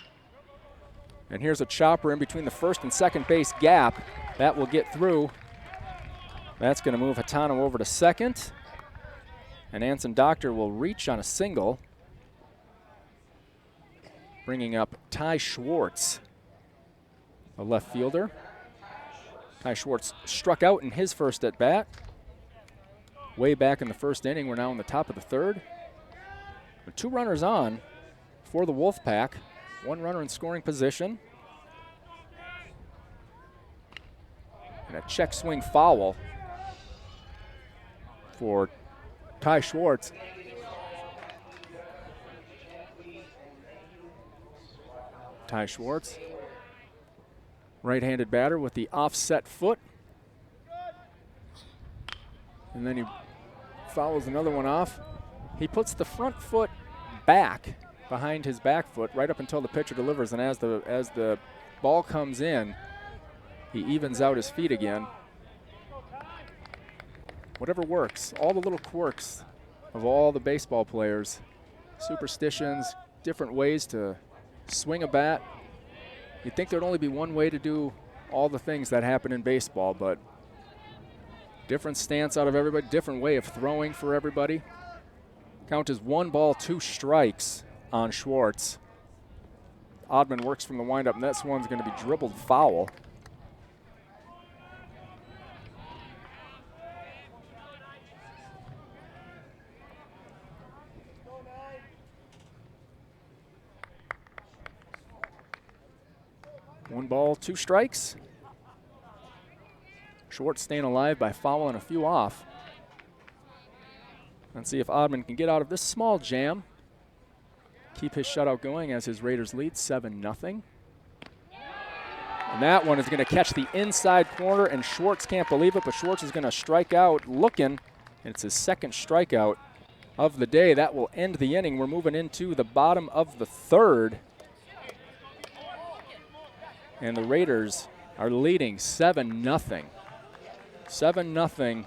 And here's a chopper in between the first and second base gap. That will get through. That's going to move Hatano over to second. And Anson Doctor will reach on a single, bringing up Ty Schwartz, a left fielder. Ty Schwartz struck out in his first at bat. Way back in the first inning, we're now in the top of the third. With 2 runners on for the Wolfpack, 1 runner in scoring position. And a check swing foul for Ty Schwartz. Ty Schwartz, right-handed batter with the offset foot. And then he fouls another one off. He puts the front foot back behind his back foot right up until the pitcher delivers, and as the ball comes in, he evens out his feet again. Whatever works, all the little quirks of all the baseball players, superstitions, different ways to swing a bat. You'd think there'd only be one way to do all the things that happen in baseball, but different stance out of everybody, different way of throwing for everybody. Count is 1 ball, 2 strikes on Schwartz. Oddman works from the windup, and this one's going to be dribbled foul. 1 ball, 2 strikes. Schwartz staying alive by fouling a few off. Let's see if Oddman can get out of this small jam. Keep his shutout going as his Raiders lead 7-0. And that one is going to catch the inside corner, and Schwartz can't believe it, but Schwartz is going to strike out looking, and it's his second strikeout of the day. That will end the inning. We're moving into the bottom of the third. And the Raiders are leading 7-0. 7-0.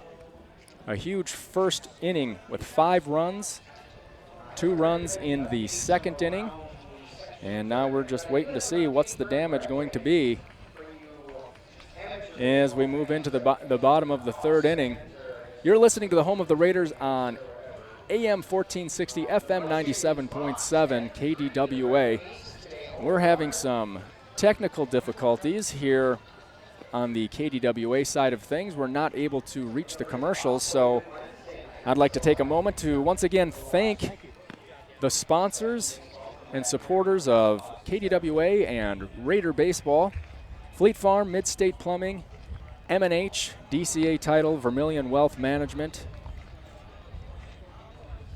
A huge first inning with 5 runs, 2 runs in the second inning. And now we're just waiting to see what's the damage going to be as we move into the bottom of the third inning. You're listening to the home of the Raiders on AM 1460, FM 97.7, KDWA. We're having some technical difficulties here on the KDWA side of things. We're not able to reach the commercials, so I'd like to take a moment to once again thank the sponsors and supporters of KDWA and Raider Baseball: Fleet Farm, Mid-State Plumbing, M&H, DCA Title, Vermilion Wealth Management,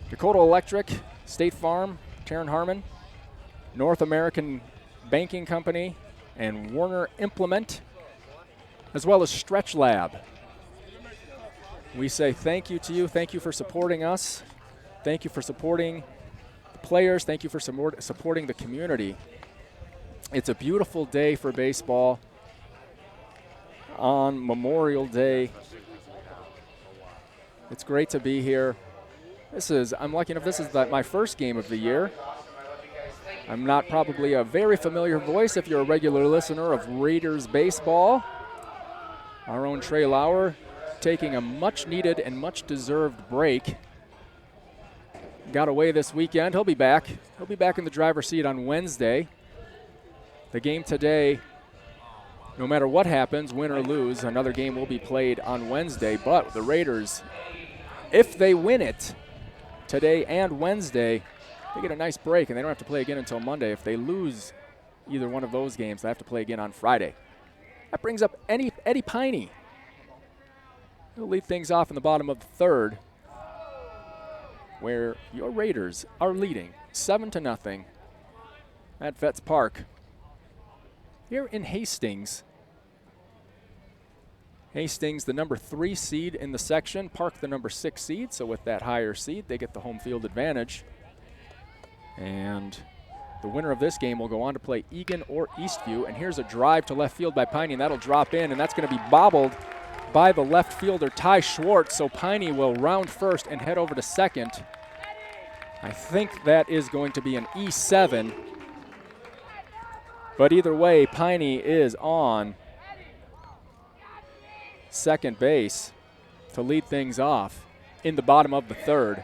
Dakota Electric, State Farm, Taryn Harmon, North American Banking Company, and Warner Implement, as well as Stretch Lab. We say thank you to you. Thank you for supporting us. Thank you for supporting the players. Thank you for supporting the community. It's a beautiful day for baseball on Memorial Day. It's great to be here. I'm lucky enough, this is my first game of the year. I'm not probably a very familiar voice if you're a regular listener of Raiders baseball. Our own Trey Lauer taking a much-needed and much-deserved break. Got away this weekend. He'll be back. He'll be back in the driver's seat on Wednesday. The game today, no matter what happens, win or lose, another game will be played on Wednesday. But the Raiders, if they win it today and Wednesday, they get a nice break, and they don't have to play again until Monday. If they lose either one of those games, they have to play again on Friday. That brings up Eddie Piney. He'll lead things off in the bottom of the third, where your Raiders are leading 7-0 at Vets Park here in Hastings. Hastings, the number 3 seed in the section. Park, the number 6 seed. So with that higher seed, they get the home field advantage. And the winner of this game will go on to play Egan or Eastview. And here's a drive to left field by Piney, and that'll drop in, and that's going to be bobbled by the left fielder, Ty Schwartz. So Piney will round first and head over to second. I think that is going to be an E7. But either way, Piney is on second base to lead things off in the bottom of the third.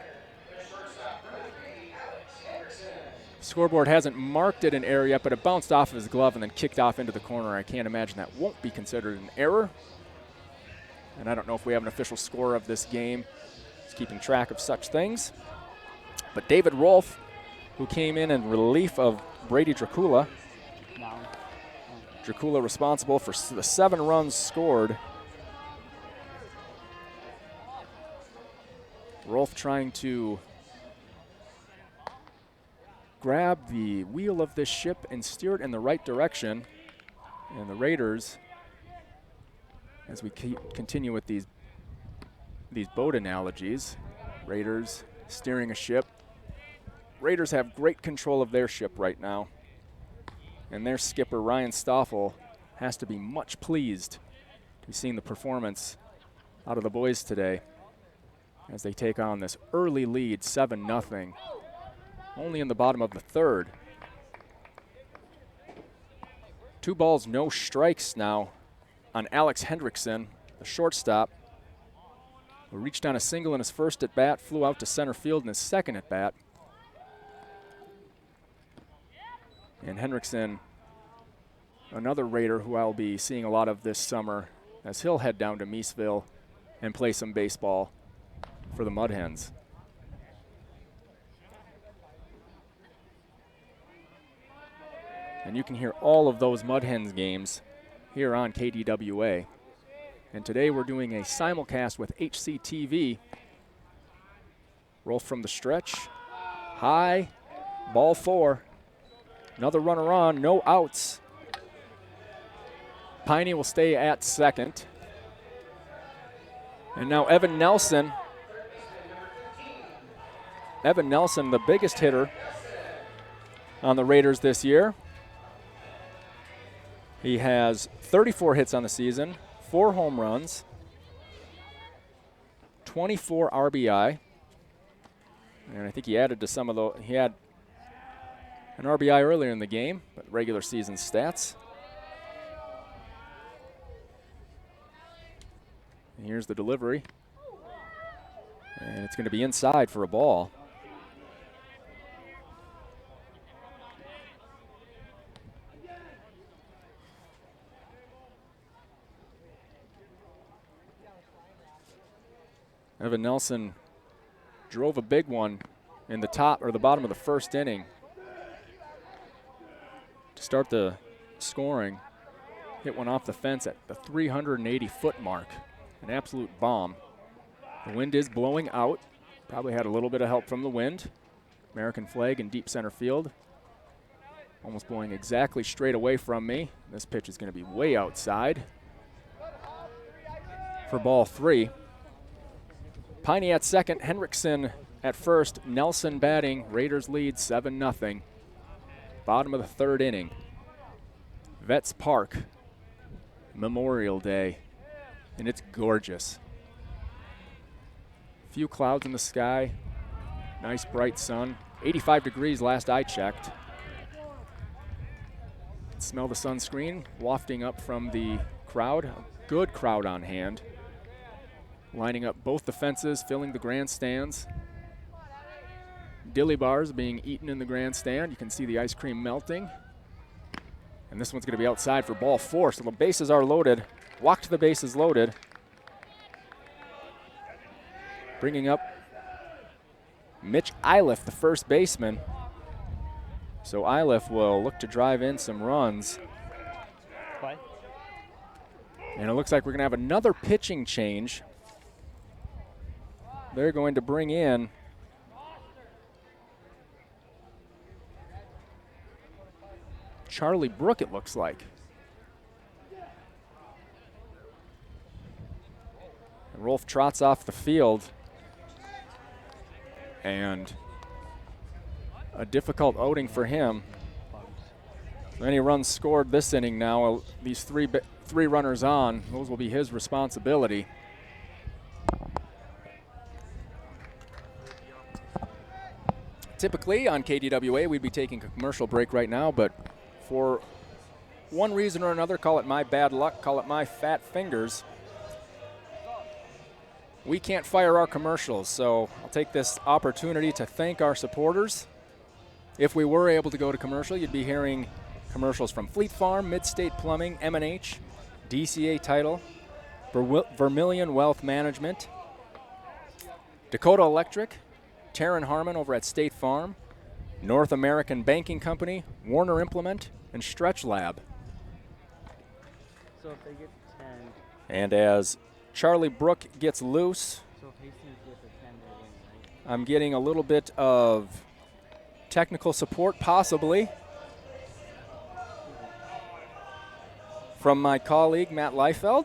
Scoreboard hasn't marked it an error yet, but it bounced off of his glove and then kicked off into the corner. I can't imagine that won't be considered an error. And I don't know if we have an official score of this game. Just keeping track of such things. But David Rolfe, who came in relief of Brady Dracula. Dracula responsible for the 7 runs scored. Rolfe trying to grab the wheel of this ship and steer it in the right direction. And the Raiders, as we continue with these boat analogies, Raiders steering a ship. Raiders have great control of their ship right now. And their skipper, Ryan Stoffel, has to be much pleased to be seeing the performance out of the boys today as they take on this early lead, 7-0, only in the bottom of the third. 2 balls, no strikes now on Alex Hendrickson, the shortstop, who reached on a single in his first at-bat, flew out to center field in his second at-bat. And Hendrickson, another Raider who I'll be seeing a lot of this summer, as he'll head down to Meesville and play some baseball for the Mud Hens. And you can hear all of those Mud Hens games here on KDWA. And today we're doing a simulcast with HCTV. Roll from the stretch. High. Ball 4. Another runner on. No outs. Piney will stay at second. And now Evan Nelson. Evan Nelson, the biggest hitter on the Raiders this year. He has 34 hits on the season, 4 home runs, 24 RBI. And I think he added to some of the, he had an RBI earlier in the game, but regular season stats. And here's the delivery. And it's going to be inside for a ball. Evan Nelson drove a big one in the top or the bottom of the first inning to start the scoring. Hit one off the fence at the 380-foot mark. An absolute bomb. The wind is blowing out. Probably had a little bit of help from the wind. American flag in deep center field. Almost blowing exactly straight away from me. This pitch is going to be way outside for ball 3. Piney at second, Henriksen at first, Nelson batting. Raiders lead 7-0. Bottom of the third inning. Vets Park, Memorial Day, and it's gorgeous. Few clouds in the sky, nice bright sun. 85 degrees last I checked. Smell the sunscreen wafting up from the crowd. A good crowd on hand. Lining up both the fences, filling the grandstands. Dilly bars being eaten in the grandstand. You can see the ice cream melting. And this one's going to be outside for ball 4. So the bases are loaded. Walk to the bases loaded. Bringing up Mitch Iliff, the first baseman. So Iliff will look to drive in some runs. And it looks like we're going to have another pitching change. They're going to bring in Charlie Brook, it looks like. And Rolf trots off the field. And a difficult outing for him. Any runs scored this inning now, these three runners on, those will be his responsibility. Typically on KDWA, we'd be taking a commercial break right now, but for one reason or another, call it my bad luck, call it my fat fingers, we can't fire our commercials. So I'll take this opportunity to thank our supporters. If we were able to go to commercial, you'd be hearing commercials from Fleet Farm, Mid-State Plumbing, M&H, DCA Title, Vermilion Wealth Management, Dakota Electric, Taryn Harmon over at State Farm, North American Banking Company, Warner Implement, and Stretch Lab. So if they get 10. And as Charlie Brook gets loose, So if Hastings gets a 10, they win, right? I'm getting a little bit of technical support, possibly, from my colleague, Matt Leifeld.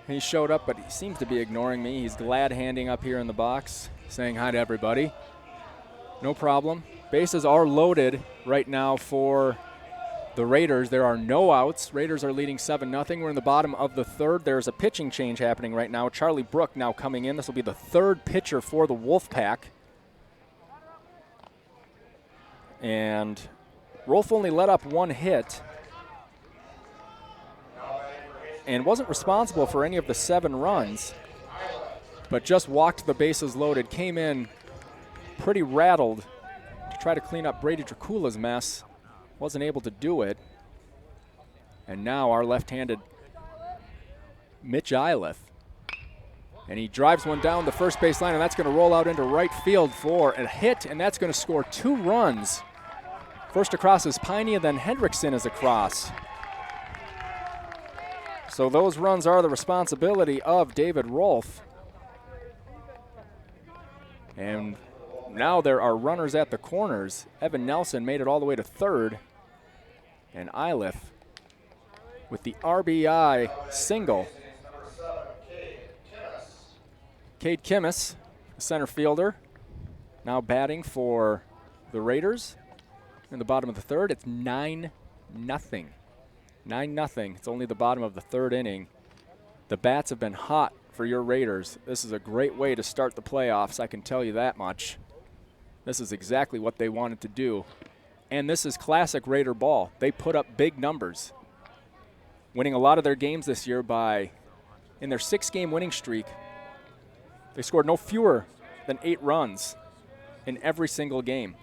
He showed up, but he seems to be ignoring me. He's glad handing up here in the box, saying hi to everybody. No problem. Bases are loaded right now for the Raiders. There are no outs. Raiders are leading 7-0. We're in the bottom of the third. There's a pitching change happening right now. Charlie Brook now coming in. This will be the third pitcher for the Wolfpack. And Rolf only let up one hit and wasn't responsible for any of the 7 runs, but just walked the bases loaded, came in pretty rattled to try to clean up Brady Dracula's mess. Wasn't able to do it. And now our left-handed Mitch Iliff. And he drives one down the first base line, and that's going to roll out into right field for a hit, and that's going to score 2 runs First across is Piney, and then Hendrickson is across. So those runs are the responsibility of David Rolfe. And now there are runners at the corners. Evan Nelson made it all the way to third. And Iliff with the RBI single. Cade Kimmis, the center fielder, now batting for the Raiders. In the bottom of the third, it's 9-0. 9-0. It's only the bottom of the third inning. The bats have been hot for your Raiders. This is a great way to start the playoffs, I can tell you that much. This is exactly what they wanted to do. And this is classic Raider ball. They put up big numbers, winning a lot of their games this year by, in their 6-game winning streak, they scored no fewer than 8 runs in every single game,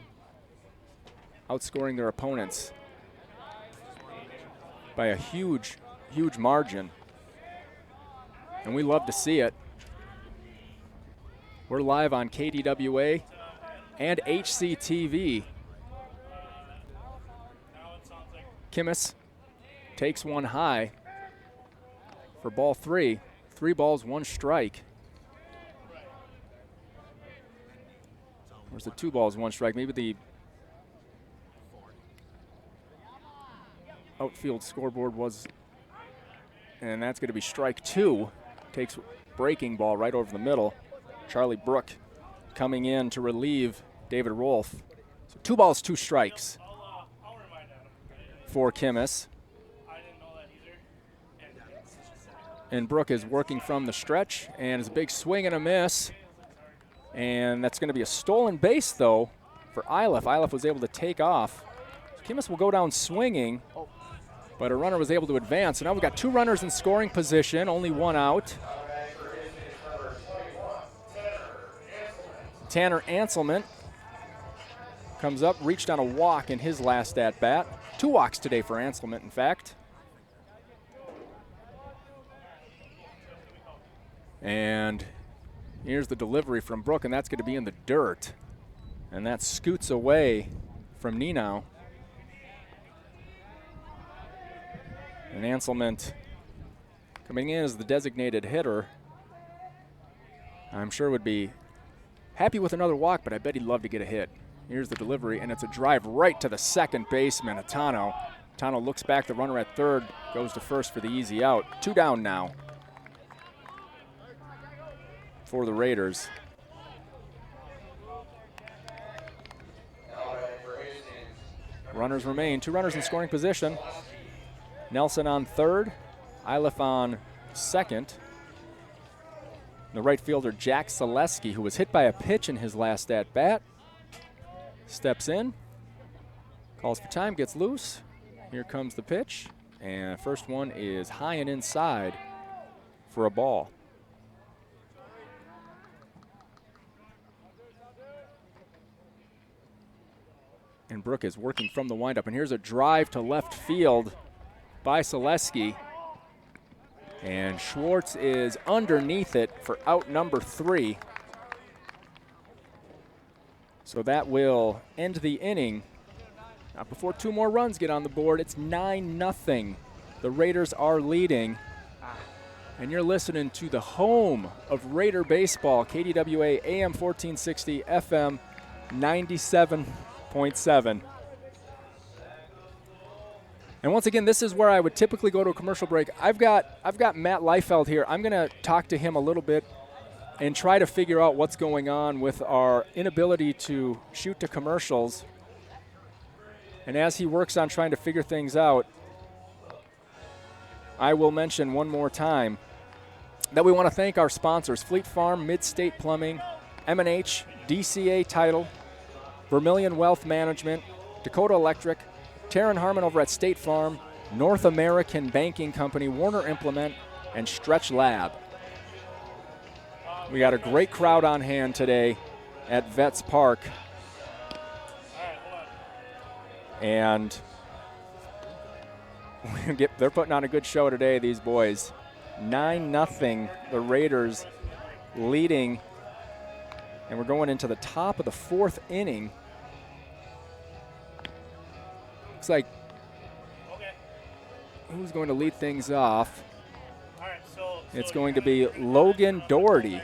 outscoring their opponents by a huge, huge margin. And we love to see it. We're live on KDWA and HCTV. Kimmis takes one high for ball 3. 3 balls, 1 strike. Where's the 2 balls, 1 strike? Maybe the outfield scoreboard was, and that's going to be strike 2. Takes breaking ball right over the middle. Charlie Brook coming in to relieve David Rolfe. So 2 balls, 2 strikes for Kimmis. And Brook is working from the stretch, and it's a big swing and a miss. And that's going to be a stolen base, though, for Iliff. Iliff was able to take off. So Kimmis will go down swinging, but a runner was able to advance. So now we've got 2 runners in scoring position, only 1 out. Tanner Anselman comes up, reached on a walk in his last at-bat. 2 walks today for Anselman, in fact. And here's the delivery from Brook, and that's going to be in the dirt. And that scoots away from Nenow. And Anselman coming in as the designated hitter. I'm sure would be happy with another walk, but I bet he'd love to get a hit. Here's the delivery, and it's a drive right to the second baseman, Atano. Atano looks back, the runner at third goes to first for the easy out. 2 down now for the Raiders. Runners remain. 2 runners in scoring position. Nelson on third, Iliff on second. The right fielder, Jack Selesky, who was hit by a pitch in his last at-bat, steps in, calls for time, gets loose. Here comes the pitch, and first one is high and inside for a ball. And Brook is working from the windup, and here's a drive to left field by Selesky. And Schwartz is underneath it for out number 3. So that will end the inning. Now before 2 more runs get on the board, it's 9-0. The Raiders are leading. And you're listening to the home of Raider baseball, KDWA AM 1460, FM 97.7. And once again, this is where I would typically go to a commercial break. I've got Matt Leifeld here. I'm going to talk to him a little bit and try to figure out what's going on with our inability to shoot to commercials. And as he works on trying to figure things out, I will mention one more time that we want to thank our sponsors, Fleet Farm, Mid-State Plumbing, M&H, DCA Title, Vermilion Wealth Management, Dakota Electric, Taryn Harmon over at State Farm, North American Banking Company, Warner Implement, and Stretch Lab. We got a great crowd on hand today at Vets Park. And they're putting on a good show today, these boys. 9-0, the Raiders leading. And we're going into the top of the 4th inning. looks like who's going to lead things off? It's going to be Logan Doherty.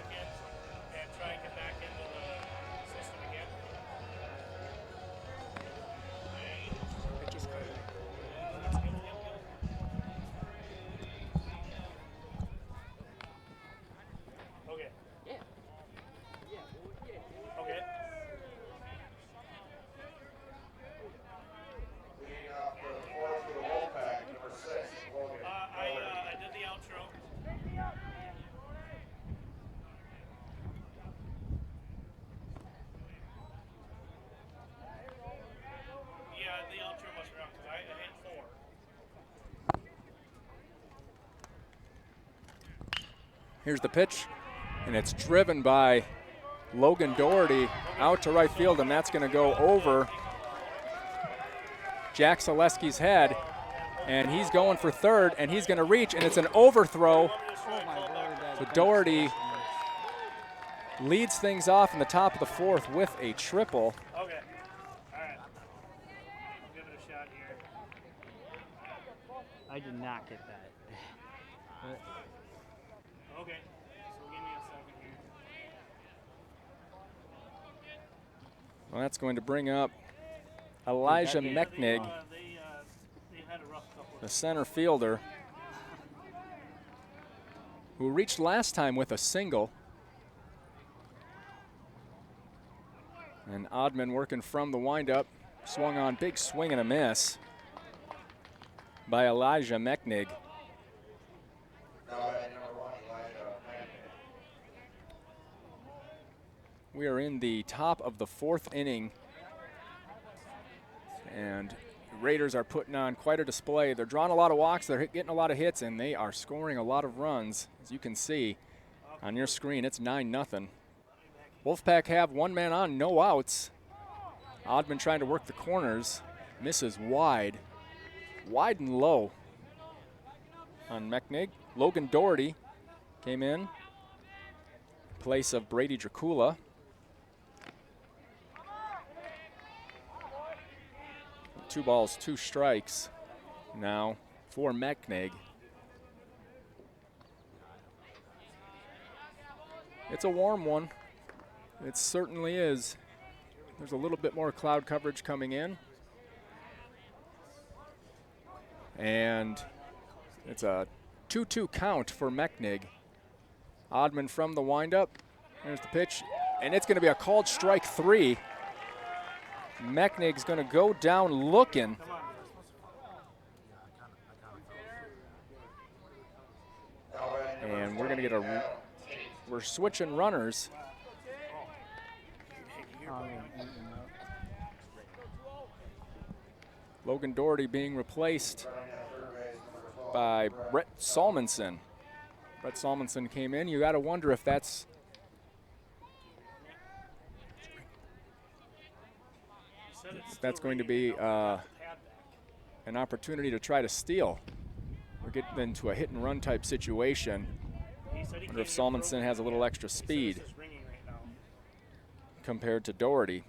Leading off the fourth for the Wolfpack, number 6, Logan. I did the outro. Yeah, the outro must be wrong because I hit 4. Here's the pitch, and it's driven by Logan Doherty out to right field, and that's going to go over Jack Selesky's head, and he's going for third, and he's going to reach, and it's an overthrow. So Doherty leads things off in the top of the fourth with a triple. Okay. All right. I'll give it a shot here. I did not get that. Okay. So give me a second here. Well, that's going to bring up Elijah Mechnig, They had a rough couple the center fielder, who reached last time with a single. And Oddman working from the windup, swung on, big swing and a miss by Elijah Mechnig. Now batting number 1, Elijah Mechnig. We are in the top of the fourth inning, and the Raiders are putting on quite a display. They're drawing a lot of walks, they're getting a lot of hits, and they are scoring a lot of runs. As you can see on your screen, it's 9-0. Wolfpack have one man on, no outs. Oddman trying to work the corners, misses wide and low on Mechnig. Logan Doherty came in place of Brady Dracula. Two balls, two strikes now for Mechnig. It's a warm one. It certainly is. There's a little bit more cloud coverage coming in. And it's a 2-2 count for Mechnig. Oddman from the windup. There's the pitch. And it's going to be a called strike 3. Mechnig's going to go down looking. And we're going to get we're switching runners. Logan Doherty being replaced by Brett Salmonson. Brett Salmonson came in. You got to wonder if that's going to be an opportunity to try to steal. We're getting into a hit and run type situation. Wonder if Salmonson has a little extra speed compared to Doherty.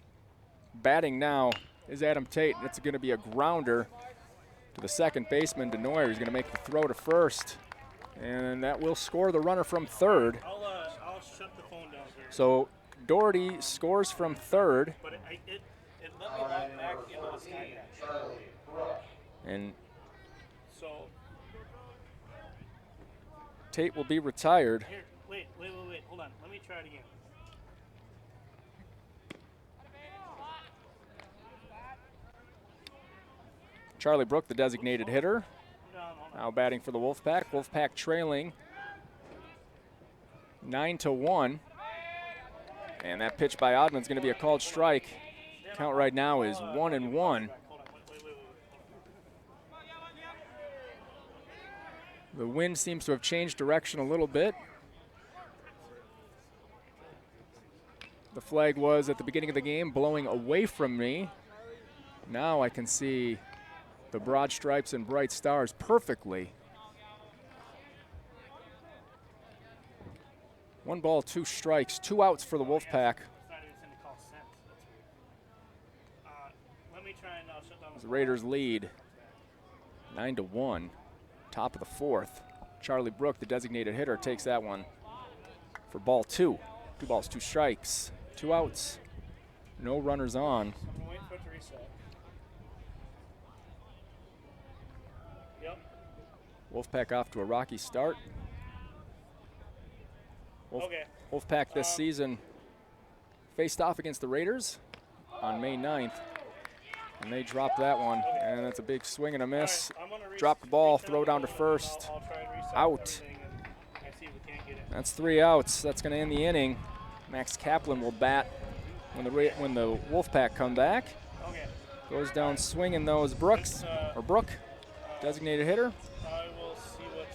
Batting now is Adam Tate. It's going to be a grounder to the second baseman, Denoyer. He's going to make the throw to first, and that will score the runner from third. I'll shut the phone down here. So Doherty scores from third. But it let me walk back into the stadium. And So Tate will be retired. here, wait, hold on. Let me try it again. Charlie Brook, the designated hitter, Hold on. now batting for the Wolfpack. Wolfpack trailing 9-1. And that pitch by Oddman's going to be a called strike. Count right now is 1-1. Hold on, wait. The wind seems to have changed direction a little bit. The flag was at the beginning of the game blowing away from me. Now I can see the broad stripes and bright stars perfectly. 1 ball, 2 strikes, 2 outs for the Wolfpack. It's not even sending call sense. That's weird. Let me try and shut down the The Raiders lead 9-1. Top of the fourth. Charlie Brook, the designated hitter, takes that one for ball 2. 2 balls, 2 strikes, 2 outs. No runners on. Wolfpack off to a rocky start. Wolfpack this season faced off against the Raiders on May 9th, and they dropped that one, and that's a big swing and a miss. Drop the ball, throw down to first, out. That's 3 outs. That's going to end the inning. Max Kaplan will bat when the Wolfpack come back. Goes down swinging those. Brook, designated hitter.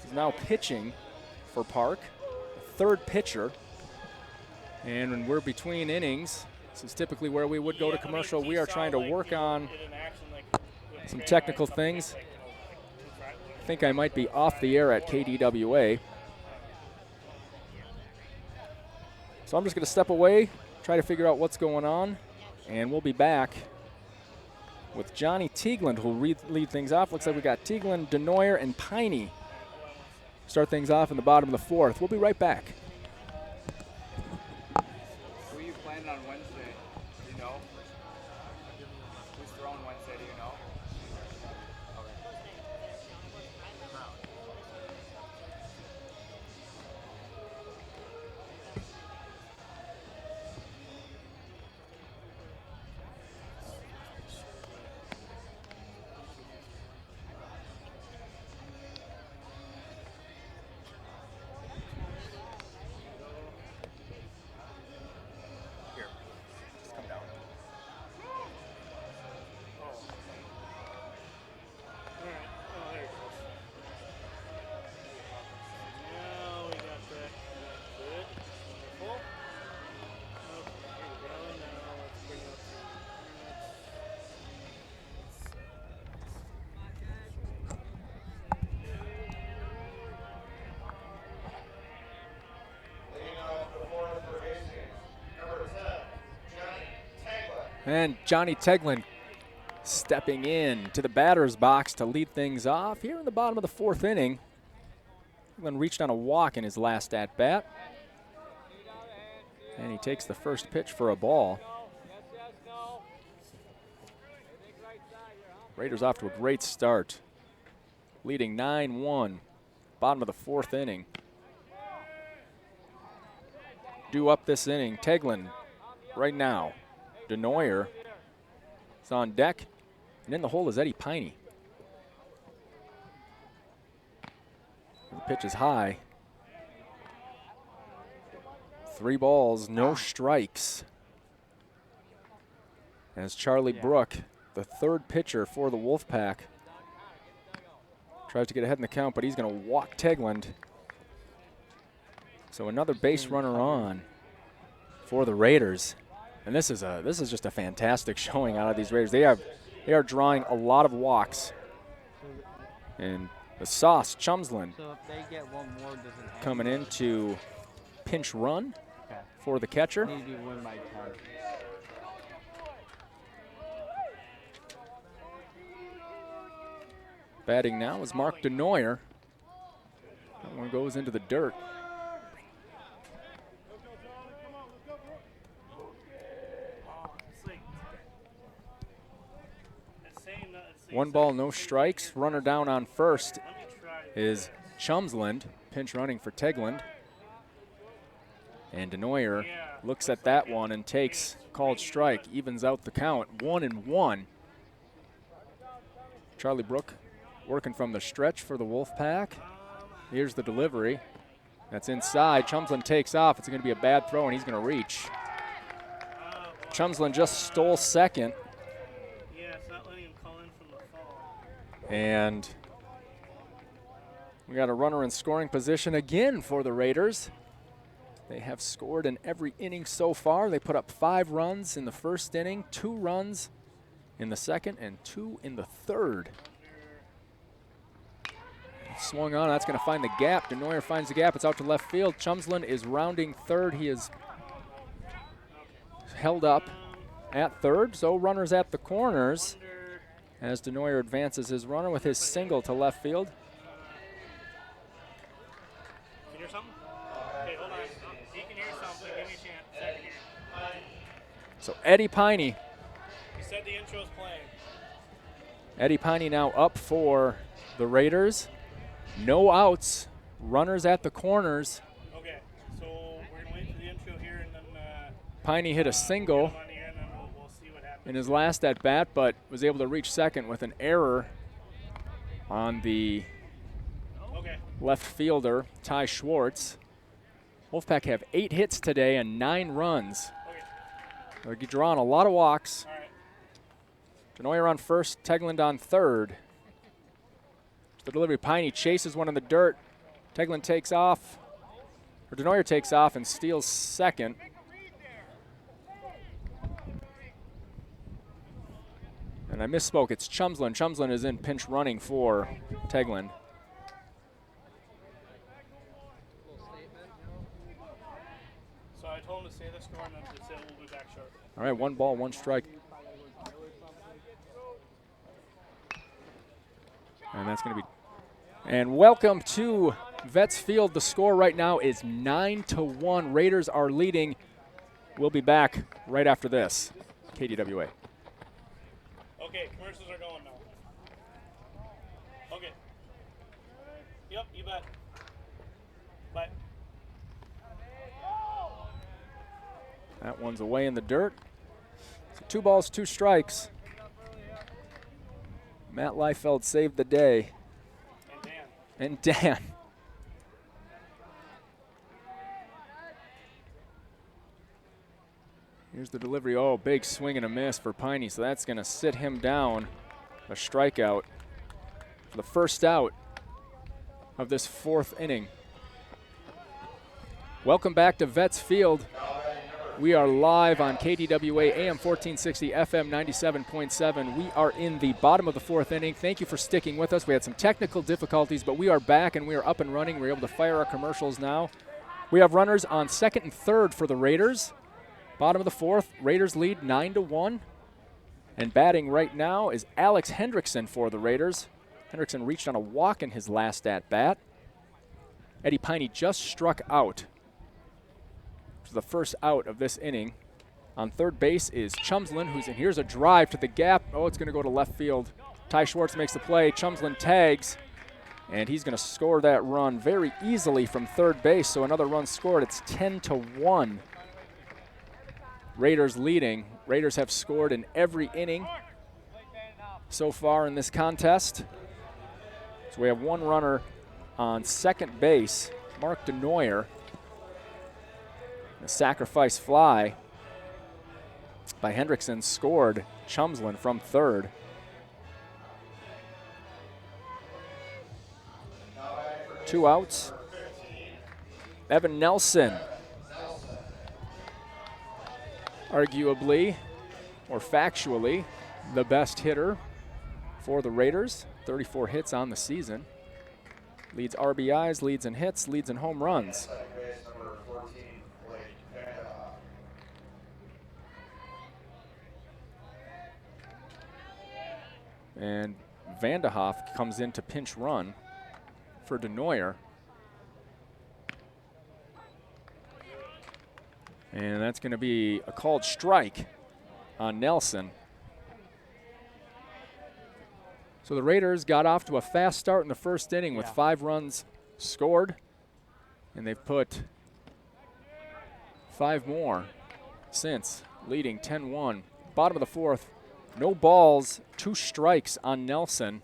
He's now pitching for Park, third pitcher. And when we're between innings, this is typically where we would go to commercial. We are trying to work on some technical things. I think I might be off the air at KDWA. So I'm just going to step away, try to figure out what's going on, and we'll be back with Johnny Teagland, who will lead things off. Looks like we got Teagland, Denoyer, and Piney start things off in the bottom of the fourth. We'll be right back. Who are you playing on Wednesday? Do you know? Who's throwing Wednesday? Do you know? And Johnny Teagland stepping in to the batter's box to lead things off here in the bottom of the fourth inning. Teagland reached on a walk in his last at-bat. And he takes the first pitch for a ball. Raiders off to a great start, leading 9-1, bottom of the fourth inning. Due up this inning, Teagland right now. Denoyer is on deck, and in the hole is Eddie Piney. The pitch is high. 3 balls, no strikes. As Charlie Brook, the third pitcher for the Wolfpack, tries to get ahead in the count, but he's going to walk Teagland. So another base runner on for the Raiders. And this is just a fantastic showing out of these Raiders. They are drawing a lot of walks. And the Sauce, Chumsland, So if they get one more, does it coming in to pinch run for the catcher. need to be win by 10? Batting now is Mark Denoyer. That one goes into the dirt. One ball, no strikes. Runner down on first is Chumsland, pinch running for Teagland. And Denoyer looks at that one and takes called strike, evens out the count, 1-1. Charlie Brook working from the stretch for the Wolfpack. Here's the delivery. That's inside. Chumsland takes off. It's going to be a bad throw, and he's going to reach. Chumsland just stole second. And we got a runner in scoring position again for the Raiders. They have scored in every inning so far. They put up 5 runs in the first inning, 2 runs in the second, and 2 in the third. Swung on, that's going to find the gap. Denoyer finds the gap, it's out to left field. Chumsland is rounding third. He is held up at third, so runners at the corners. as Denoyer advances his runner with his single to left field. Can you hear something? Okay, hold on. He can hear something. Give me a chance. Second here. So Eddie Piney. He said the intro's playing. Eddie Piney now up for the Raiders. No outs. Runners at the corners. Okay, so we're going to wait for the intro here and then Piney hit a single get him on the air and then we'll see what happens. in his last at bat, but was able to reach second with an error on the left fielder, Ty Schwartz. Wolfpack have 8 hits today and 9 runs. They're drawing a lot of walks. All right. Denoyer on first, Tegland on third. The delivery, Piney chases one in the dirt. Tegland takes off, or Denoyer takes off and steals second. And I misspoke, it's Chumsland. Chumsland is in pinch running for Tegland. So I told him to say the score and then to say we'll be back shortly. All right, 1 ball, 1 strike. And that's going to be. And welcome to Vets Field. The score right now is 9-1. Raiders are leading. We'll be back right after this. KDWA. Okay, commercials are going now. Okay. Yep, you bet. Bye. That one's away in the dirt. So 2 balls, 2 strikes. Matt Liefeld saved the day. And Dan. Here's the delivery. Oh, big swing and a miss for Piney. So that's going to sit him down. A strikeout for the first out of this 4th inning. Welcome back to Vets Field. We are live on KDWA AM 1460, FM 97.7. We are in the bottom of the 4th inning. Thank you for sticking with us. We had some technical difficulties, but we are back and we are up and running. We're able to fire our commercials now. We have runners on second and third for the Raiders. Bottom of the 4th, Raiders lead 9-1. And batting right now is Alex Hendrickson for the Raiders. Hendrickson reached on a walk in his last at-bat. Eddie Piney just struck out. The first out of this inning. On third base is Chumsland, who's in. Here's a drive to the gap. Oh, it's going to go to left field. Ty Schwartz makes the play. Chumsland tags, and he's going to score that run very easily from third base. So another run scored. It's 10-1. Raiders leading. Raiders have scored in every inning so far in this contest. So we have 1 runner on second base, Mark Denoyer. A sacrifice fly by Hendrickson scored Chumsland from third. Two outs. Evan Nelson, arguably or factually the best hitter for the Raiders. 34 hits on the season. Leads RBIs, leads in hits, leads in home runs. And Vanderhoff comes in to pinch run for Denoyer. And that's going to be a called strike on Nelson. So the Raiders got off to a fast start in the first inning with 5 runs scored. And they've put 5 more since, leading 10-1. Bottom of the 4th. No balls, 2 strikes on Nelson.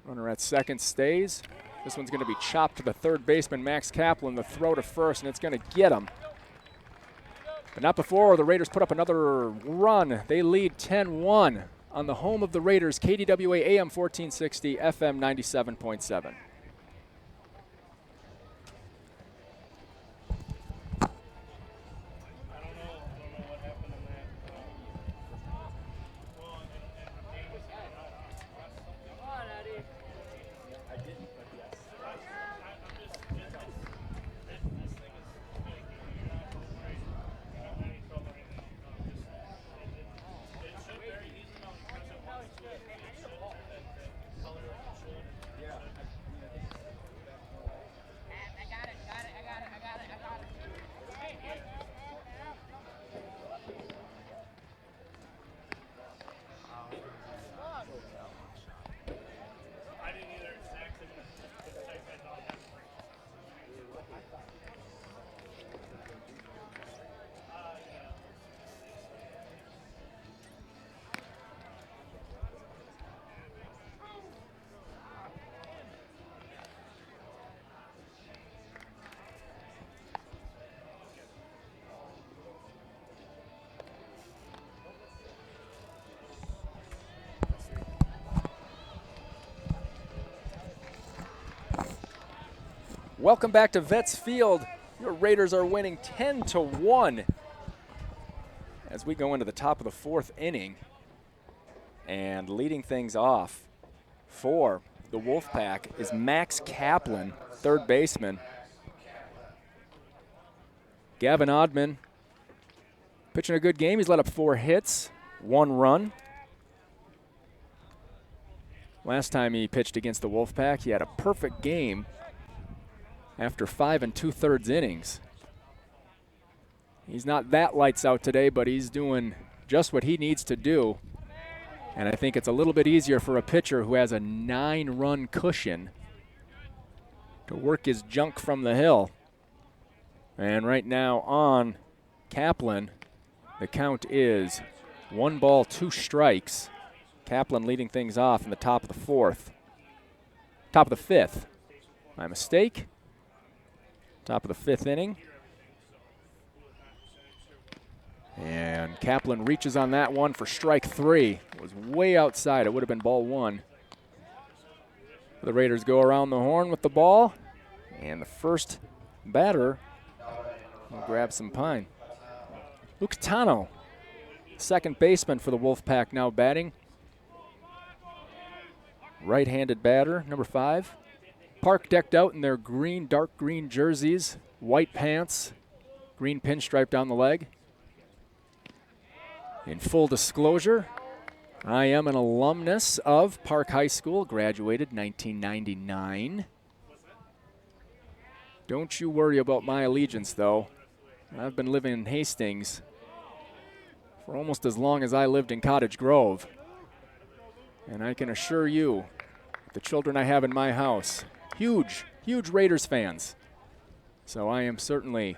Runner at second stays. This one's going to be chopped to the third baseman, Max Kaplan. The throw to first, and it's going to get him. But not before the Raiders put up another run. They lead 10-1 on the home of the Raiders, KDWA AM 1460, FM 97.7. Welcome back to Vets Field. Your Raiders are winning 10-1 as we go into the top of the 4th inning. And leading things off for the Wolfpack is Max Kaplan, third baseman. Gavin Oddman pitching a good game. He's let up 4 hits, 1 run. Last time he pitched against the Wolfpack, he had a perfect game after 5 2/3 innings. He's not that lights out today, but he's doing just what he needs to do. And I think it's a little bit easier for a pitcher who has a 9-run cushion to work his junk from the hill. And right now on Kaplan, the count is 1 ball, 2 strikes. Kaplan leading things off in the top of the 4th. Top of the 5th. My mistake. Top of the 5th inning. And Kaplan reaches on that one for strike 3. It was way outside. It would have been ball 1. The Raiders go around the horn with the ball. And the first batter will grab some pine. Luke Tano, second baseman for the Wolfpack, now batting. Right-handed batter, number 5. Park decked out in their green, dark green jerseys, white pants, green pinstripe down the leg. In full disclosure, I am an alumnus of Park High School, graduated 1999. Don't you worry about my allegiance, though. I've been living in Hastings for almost as long as I lived in Cottage Grove. And I can assure you, the children I have in my house, huge Raiders fans. So I am certainly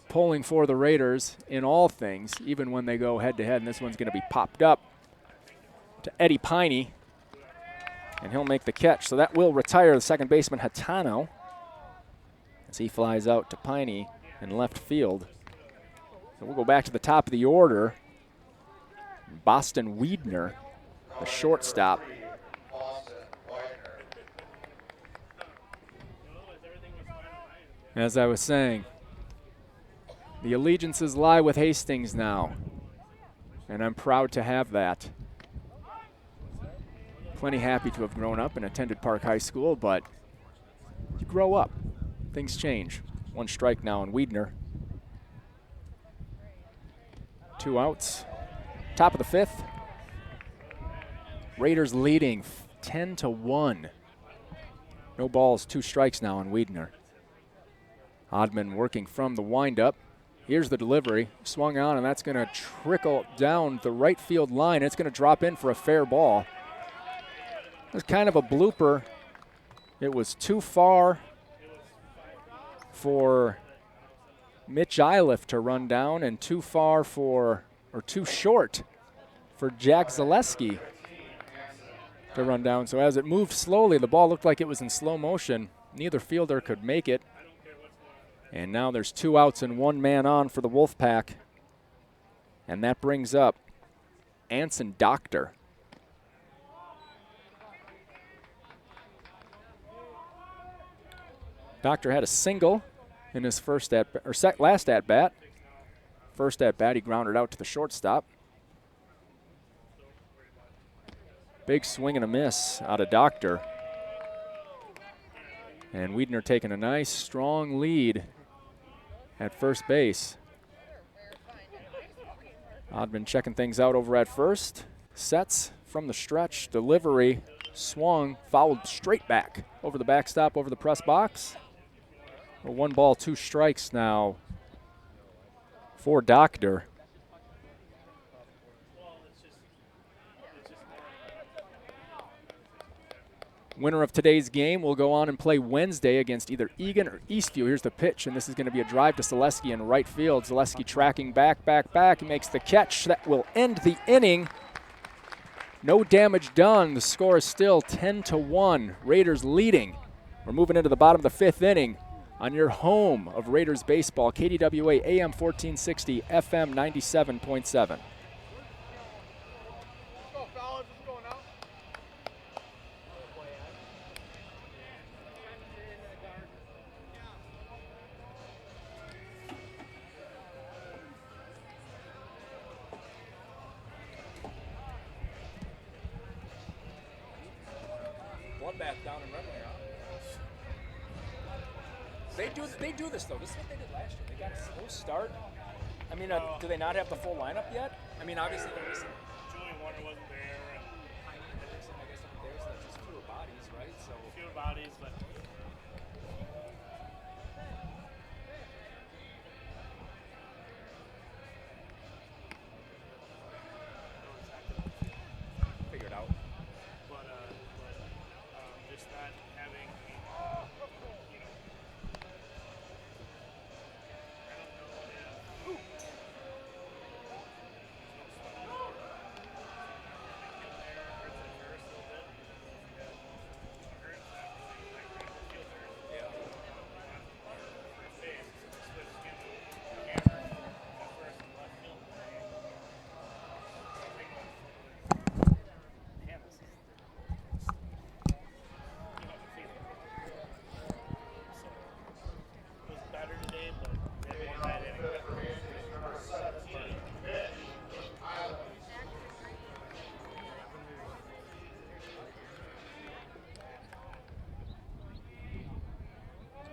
pulling for the Raiders in all things, even when they go head-to-head. And this one's going to be popped up to Eddie Piney, and he'll make the catch. So that will retire the second baseman, Hatano, as he flies out to Piney in left field. So we'll go back to the top of the order. Boston Wiedner, the shortstop. As I was saying, the allegiances lie with Hastings now, and I'm proud to have that. Plenty happy to have grown up and attended Park High School, but you grow up, things change. 1 strike now on Wiedner. 2 outs. Top of the 5th. Raiders leading 10-1. No balls, 2 strikes now on Wiedner. Oddman working from the windup. Here's the delivery. Swung on, and that's going to trickle down the right field line. It's going to drop in for a fair ball. It was kind of a blooper. It was too far for Mitch Iliff to run down and too far for, or too short for Jack Zaleski to run down. So as it moved slowly, the ball looked like it was in slow motion. Neither fielder could make it. And now there's 2 outs and 1 man on for the Wolfpack. And that brings up Anson Doctor. Doctor had a single in his last at bat. First at bat, he grounded out to the shortstop. Big swing and a miss out of Doctor. And Wiedner taking a nice, strong lead at first base. Oddman checking things out over at first. Sets from the stretch, delivery, swung, fouled straight back over the backstop, over the press box. A 1 ball, 2 strikes now for Doctor. Winner of today's game will go on and play Wednesday against either Egan or Eastview. Here's the pitch, and this is going to be a drive to Zaleski in right field. Zaleski tracking back. He makes the catch. That will end the inning. No damage done. The score is still 10-1. Raiders leading. We're moving into the bottom of the 5th inning on your home of Raiders baseball, KDWA AM 1460, FM 97.7. Wolfpack down in Redway, huh? They do this though. This is what they did last year. They got a slow start. I mean, do they not have the full lineup yet? I mean, obviously there is some. Julian Warner wasn't there. There's some, I guess, there's just fewer bodies, right? So Fewer bodies, but figure it out. just not having, you know, I don't know if.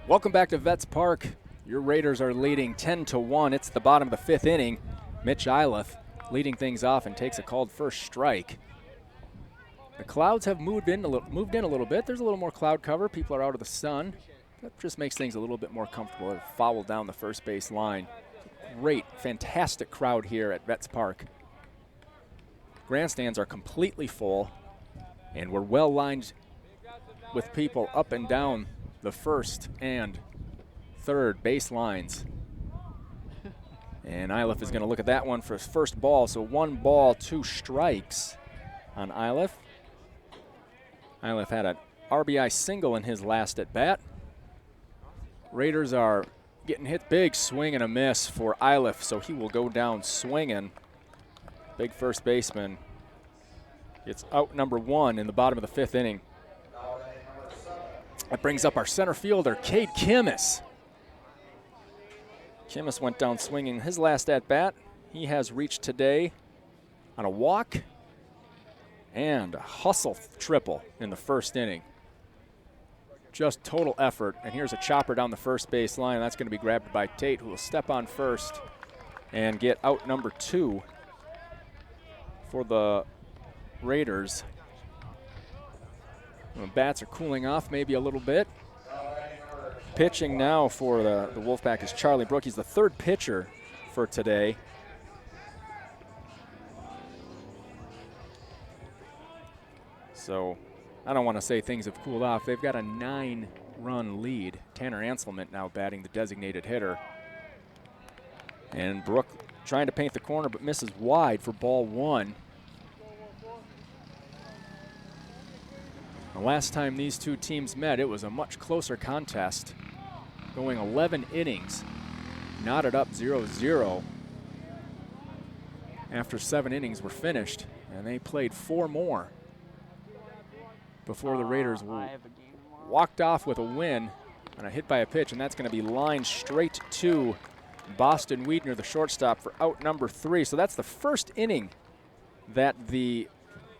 Welcome back to Vets Park. Your Raiders are leading 10-1. It's the bottom of the fifth inning. Mitch Iliff leading things off and takes a called first strike. The clouds have moved in a little bit. There's a little more cloud cover. People are out of the sun. That just makes things a little bit more comfortable. A foul down the first base line. Great, fantastic crowd here at Vets Park. Grandstands are completely full, and we're well lined with people up and down the first and third base lines. And Iliff is going to look at that one for his first ball. So 1 ball, 2 strikes on Iliff. Iliff had an RBI single in his last at bat. Raiders are getting hit big, swing and a miss for Iliff, so he will go down swinging. Big first baseman. It's out number 1 in the bottom of the fifth inning. That brings up our center fielder, Cade Kimmis. Kimmis went down swinging his last at-bat. He has reached today on a walk and a hustle triple in the first inning. Just total effort. And here's a chopper down the first base line. That's going to be grabbed by Tate, who will step on first and get out number 2 for the Raiders. The bats are cooling off maybe a little bit. Pitching now for the Wolfpack is Charlie Brook. He's the third pitcher for today. So I don't want to say things have cooled off. They've got a 9-run lead. Tanner Anselment now batting the designated hitter. And Brook trying to paint the corner but misses wide for ball 1. The last time these two teams met, it was a much closer contest, going 11 innings, knotted up 0-0 after 7 innings were finished, and they played 4 more before the Raiders walked off with a win on a hit by a pitch, and that's going to be lined straight to Boston Wiedner, the shortstop, for out number 3. So that's the first inning that the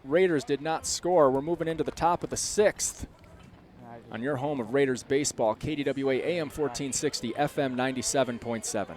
Raiders did not score. We're moving into the top of the 6th on your home of Raiders baseball, KDWA AM 1460, FM 97.7.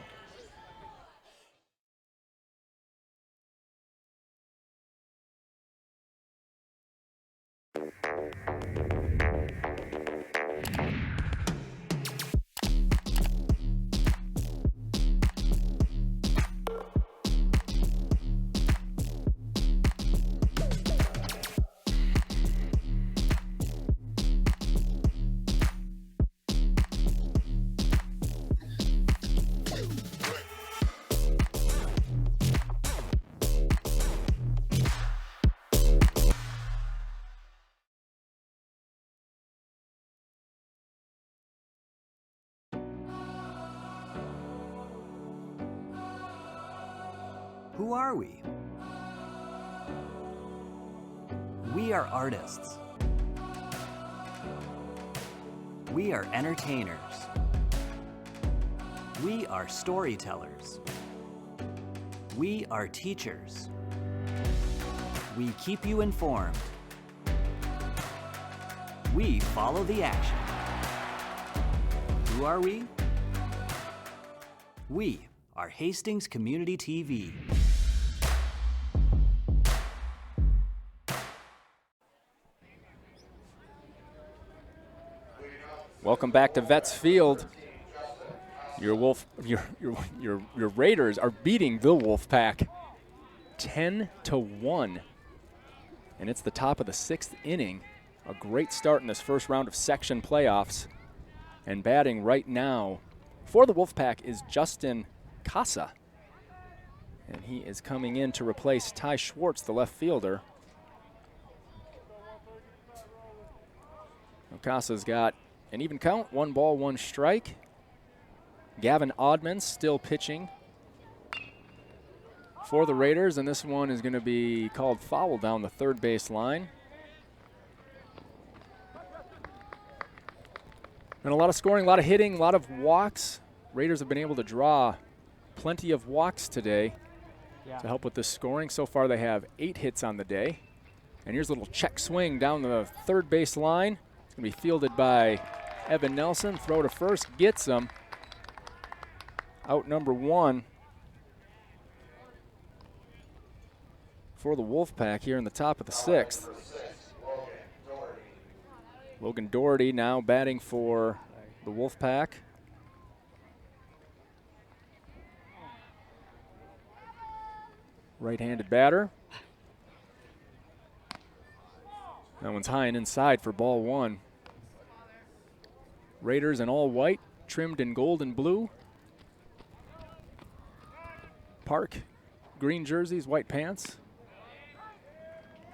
Who are we? We are artists. We are entertainers. We are storytellers. We are teachers. We keep you informed. We follow the action. Who are we? We are Hastings Community TV. Welcome back to Vets Field. Your Raiders are beating the Wolfpack 10-1. And it's the top of the 6th inning. A great start in this first round of section playoffs. And batting right now for the Wolfpack is Justin Casa. And he is coming in to replace Ty Schwartz, the left fielder. Casa's got an even count, 1 ball, 1 strike. Gavin Oddman still pitching for the Raiders, and this one is going to be called foul down the third base line. And a lot of scoring, a lot of hitting, a lot of walks. Raiders have been able to draw plenty of walks today to help with this scoring. So far they have 8 hits on the day. And here's a little check swing down the third base line. It's going to be fielded by Evan Nelson. Throw to first, gets him. Out number 1 for the Wolfpack here in the top of the 6th. Logan Doherty now batting for the Wolfpack. Right-handed batter. That one's high and inside for ball 1. Raiders in all white, trimmed in gold and blue. Park, green jerseys, white pants.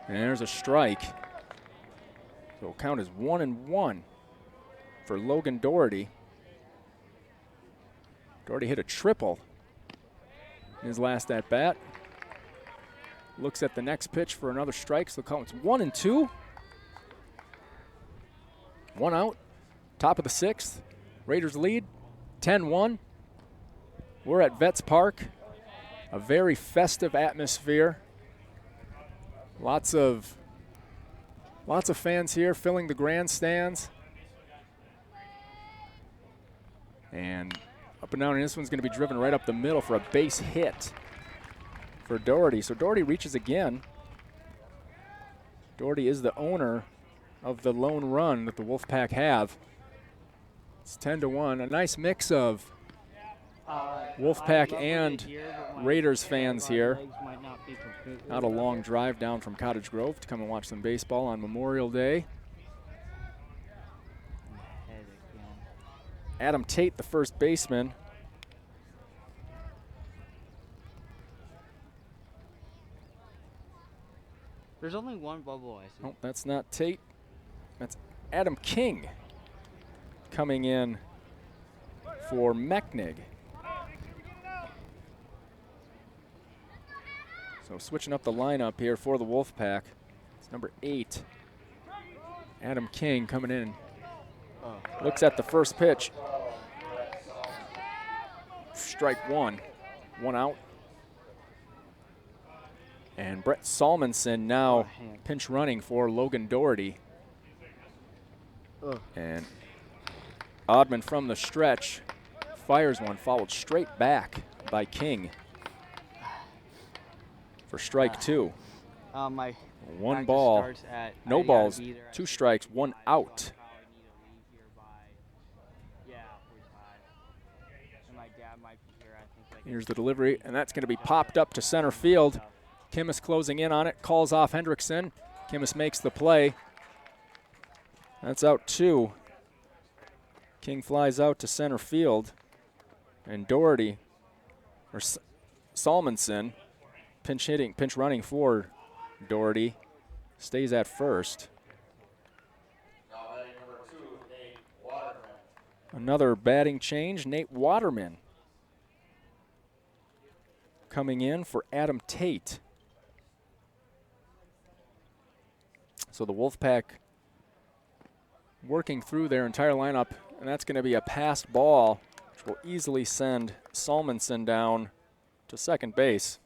And there's a strike. So count is 1-1 for Logan Doherty. Doherty hit a triple in his last at bat. Looks at the next pitch for another strike, so the count's 1-2. 1 out, top of the 6th. Raiders lead 10-1. We're at Vets Park. A very festive atmosphere. Lots of fans here filling the grandstands. And up and down, and this one's going to be driven right up the middle for a base hit for Doherty. So Doherty reaches again. Doherty is the owner of the lone run that the Wolfpack have. It's 10-1. A nice mix of Wolfpack and Raiders fans here. Not a long drive down from Cottage Grove to come and watch some baseball on Memorial Day. Adam Tate, the first baseman. There's only one bubble, I see. Oh, that's not Tate. That's Adam King coming in for Mechnig. So switching up the lineup here for the Wolfpack. It's number 8. Adam King coming in. Looks at the first pitch. Strike 1. 1 out. And Brett Salmonson now pinch running for Logan Doherty. And Oddman from the stretch fires one, followed straight back by King for strike 2. 1 ball, no balls, 2 strikes, 1 out. Here's the delivery, and that's going to be popped up to center field. Kimmis closing in on it, calls off Hendrickson. Kimmis makes the play. That's out 2. King flies out to center field. And Doherty, or Salmonson, pinch running for Doherty, stays at first. Another batting change, Nate Waterman coming in for Adam Tate. So the Wolfpack working through their entire lineup, and that's going to be a passed ball, which will easily send Salmonson down to second base.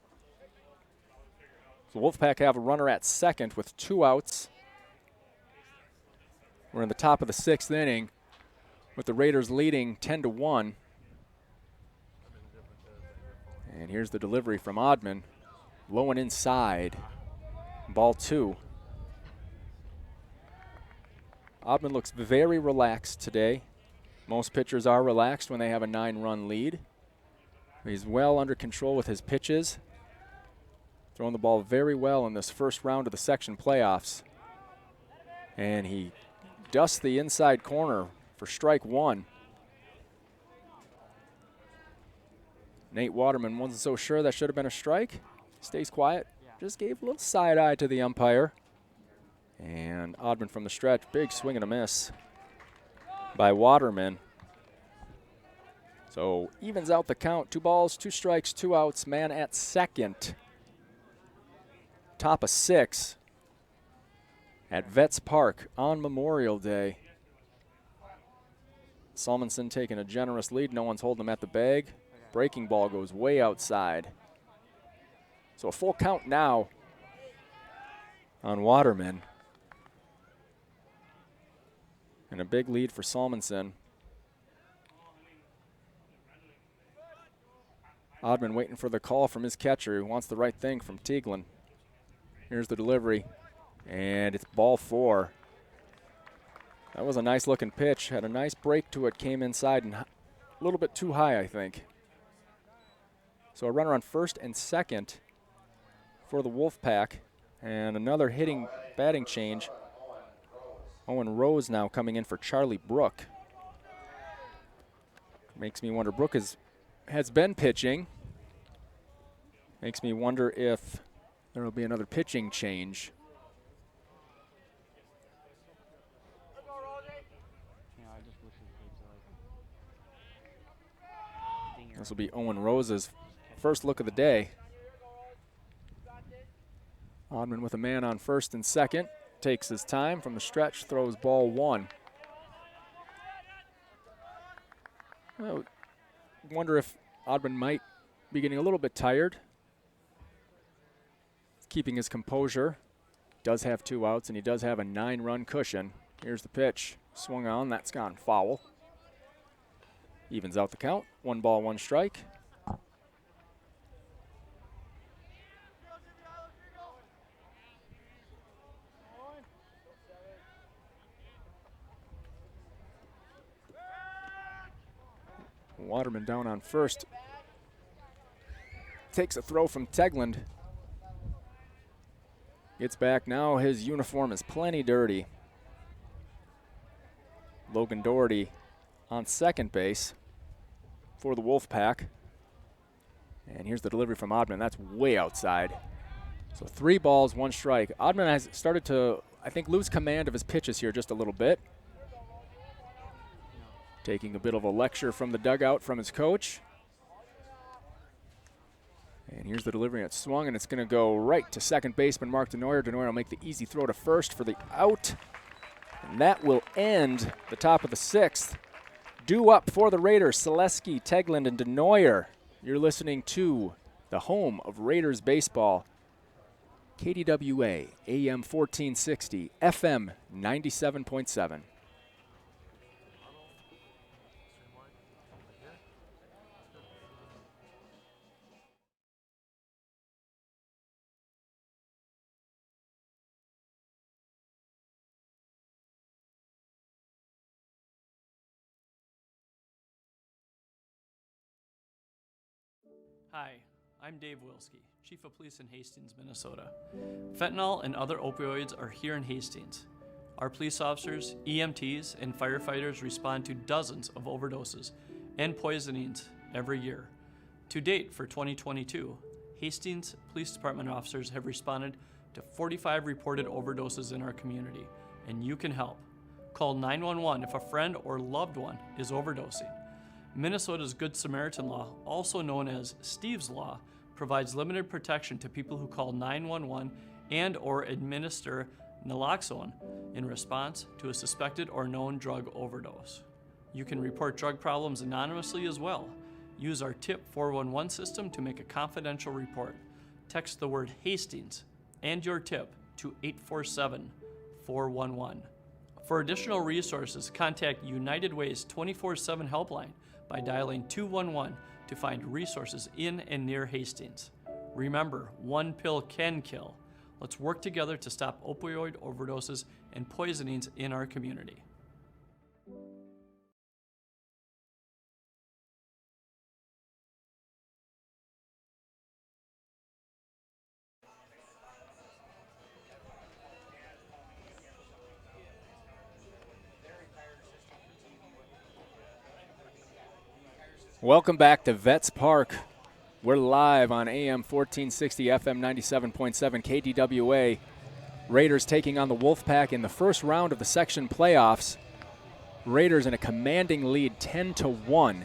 So Wolfpack have a runner at second with 2 outs. We're in the top of the 6th inning with the Raiders leading 10-1. And here's the delivery from Oddman. Low and inside. Ball 2. Oddman looks very relaxed today. Most pitchers are relaxed when they have a 9-run lead. He's well under control with his pitches. Throwing the ball very well in this first round of the section playoffs. And he dusts the inside corner for strike 1. Nate Waterman wasn't so sure that should have been a strike. Stays quiet. Just gave a little side eye to the umpire. And Oddman from the stretch. Big swing and a miss by Waterman. So evens out the count. 2 balls, 2 strikes, 2 outs. Man at second. Top of 6 at Vets Park on Memorial Day. Salmonson taking a generous lead. No one's holding him at the bag. Breaking ball goes way outside. So a full count now on Waterman. And a big lead for Salmonson. Oddman waiting for the call from his catcher who wants the right thing from Tieglin. Here's the delivery, and it's ball 4. That was a nice looking pitch. Had a nice break to it, came inside and a little bit too high, I think. So a runner on first and second for the Wolfpack, and another batting change. Owen Rose now coming in for Charlie Brook. Makes me wonder, Brook has been pitching. Makes me wonder if there will be another pitching change. This will be Owen Rose's first look of the day. Oddman with a man on first and second. Takes his time from the stretch, throws ball 1. I wonder if Oddman might be getting a little bit tired. He's keeping his composure. Does have 2 outs, and he does have a 9-run cushion. Here's the pitch. Swung on, that's gone foul. Evens out the count. 1 ball, 1 strike. Waterman down on first. Takes a throw from Tegland. Gets back now. His uniform is plenty dirty. Logan Doherty on second base for the Wolfpack. And here's the delivery from Oddman. That's way outside. So 3 balls, 1 strike. Oddman has started to, I think, lose command of his pitches here just a little bit. Taking a bit of a lecture from the dugout from his coach. And here's the delivery. It's swung, and it's going to go right to second baseman Mark Denoyer. Denoyer will make the easy throw to first for the out. And that will end the top of the 6th. Due up for the Raiders, Selesky, Tegland, and Denoyer. You're listening to the home of Raiders baseball. KDWA, AM 1460, FM 97.7. Hi, I'm Dave Wilski, Chief of Police in Hastings, Minnesota. Fentanyl and other opioids are here in Hastings. Our police officers, EMTs, and firefighters respond to dozens of overdoses and poisonings every year. To date, for 2022, Hastings Police Department officers have responded to 45 reported overdoses in our community, and you can help. Call 911 if a friend or loved one is overdosing. Minnesota's Good Samaritan Law, also known as Steve's Law, provides limited protection to people who call 911 and or administer naloxone in response to a suspected or known drug overdose. You can report drug problems anonymously as well. Use our TIP 411 system to make a confidential report. Text the word Hastings and your tip to 847-411. For additional resources, contact United Way's 24/7 helpline by dialing 211 to find resources in and near Hastings. Remember, one pill can kill. Let's work together to stop opioid overdoses and poisonings in our community. Welcome back to Vets Park. We're live on AM 1460, FM 97.7 KDWA. Raiders taking on the Wolfpack in the first round of the section playoffs. Raiders in a commanding lead, 10-1.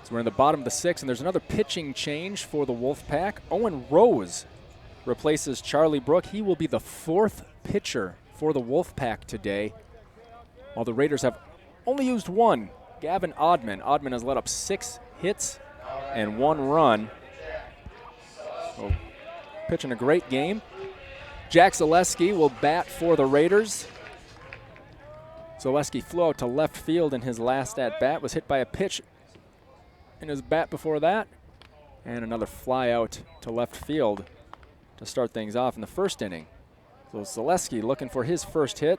So we're in the bottom of the sixth, and there's another pitching change for the Wolfpack. Owen Rose replaces Charlie Brook. He will be the fourth pitcher for the Wolfpack today, while the Raiders have only used one. Gavin Oddman. Oddman has let up 6 hits and 1 run. So pitching a great game. Jack Zaleski will bat for the Raiders. Zaleski flew out to left field in his last at-bat, was hit by a pitch in his bat before that, and another fly out to left field to start things off in the first inning. So Zaleski looking for his first hit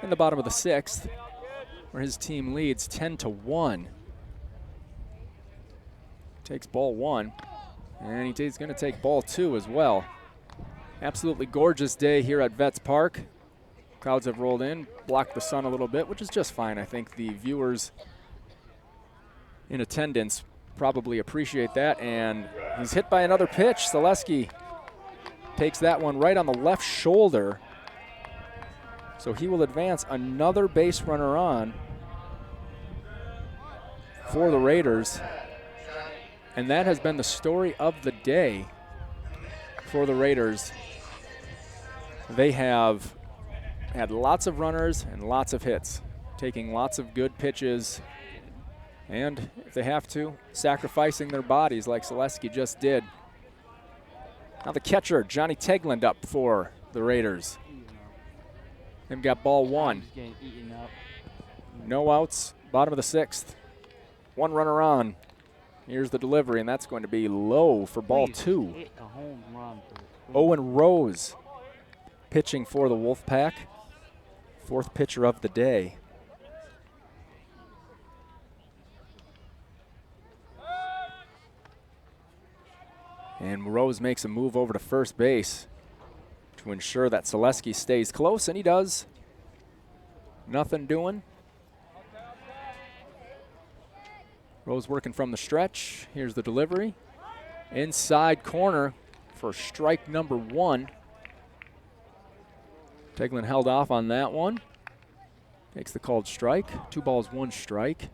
in the bottom of the sixth, where his team leads 10-1. Takes ball 1, and he's going to take ball 2 as well. Absolutely gorgeous day here at Vets Park. Crowds have rolled in, blocked the sun a little bit, which is just fine. I think the viewers in attendance probably appreciate that, and he's hit by another pitch. Zaleski takes that one right on the left shoulder. So he will advance another base runner on for the Raiders. And that has been the story of the day for the Raiders. They have had lots of runners and lots of hits, taking lots of good pitches, and if they have to, sacrificing their bodies like Zaleski just did. Now the catcher, Johnny Tegland, up for the Raiders. They've got ball 1. No outs, bottom of the sixth. 1 runner on. Here's the delivery, and that's going to be low for ball 2. Owen Rose pitching for the Wolfpack. 4th pitcher of the day. And Rose makes a move over to first base to ensure that Zaleski stays close, and he does. Nothing doing. Rose working from the stretch. Here's the delivery. Inside corner for strike number 1. Tegland held off on that one. Takes the called strike. 2 balls, 1 strike.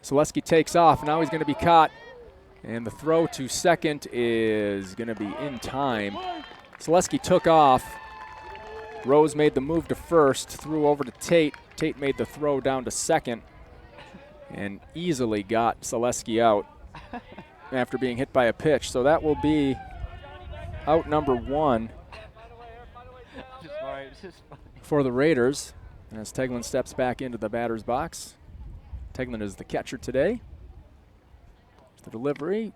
Zaleski takes off. Now he's going to be caught. And the throw to second is going to be in time. Zaleski took off. Rose made the move to first, threw over to Tate. Tate made the throw down to second and easily got Zaleski out after being hit by a pitch. So that will be out number 1 for the Raiders as Tegland steps back into the batter's box. Tegland is the catcher today. The delivery,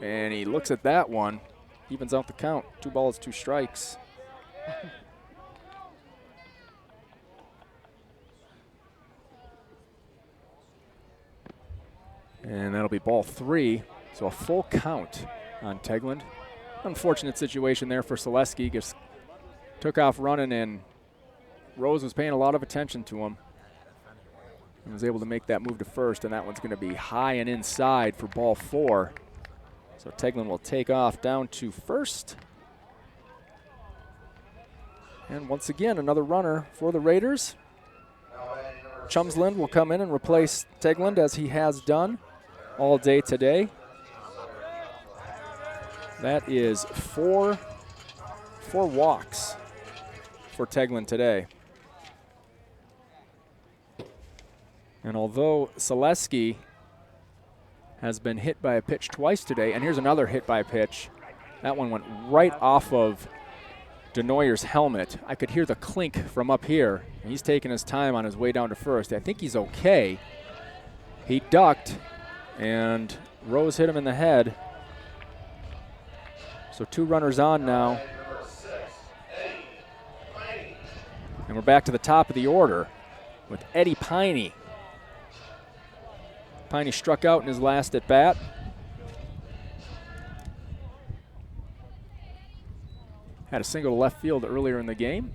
and he looks at that one, evens out the count. 2 balls, 2 strikes. And that'll be ball 3, so a full count on Tegland. Unfortunate situation there for Zaleski. Just took off running, and Rose was paying a lot of attention to him. And was able to make that move to first, and that one's going to be high and inside for ball 4. So Tegland will take off down to first. And once again, another runner for the Raiders. Chumsland will come in and replace Tegland, as he has done all day today. That is 4 walks for Tegland today. And although Zaleski has been hit by a pitch twice today, and here's another hit by a pitch. That one went right off of Denoyer's helmet. I could hear the clink from up here. He's taking his time on his way down to first. I think he's okay. He ducked, and Rose hit him in the head. So 2 runners on now. And we're back to the top of the order with Eddie Piney. Piney struck out in his last at bat. Had a single to left field earlier in the game.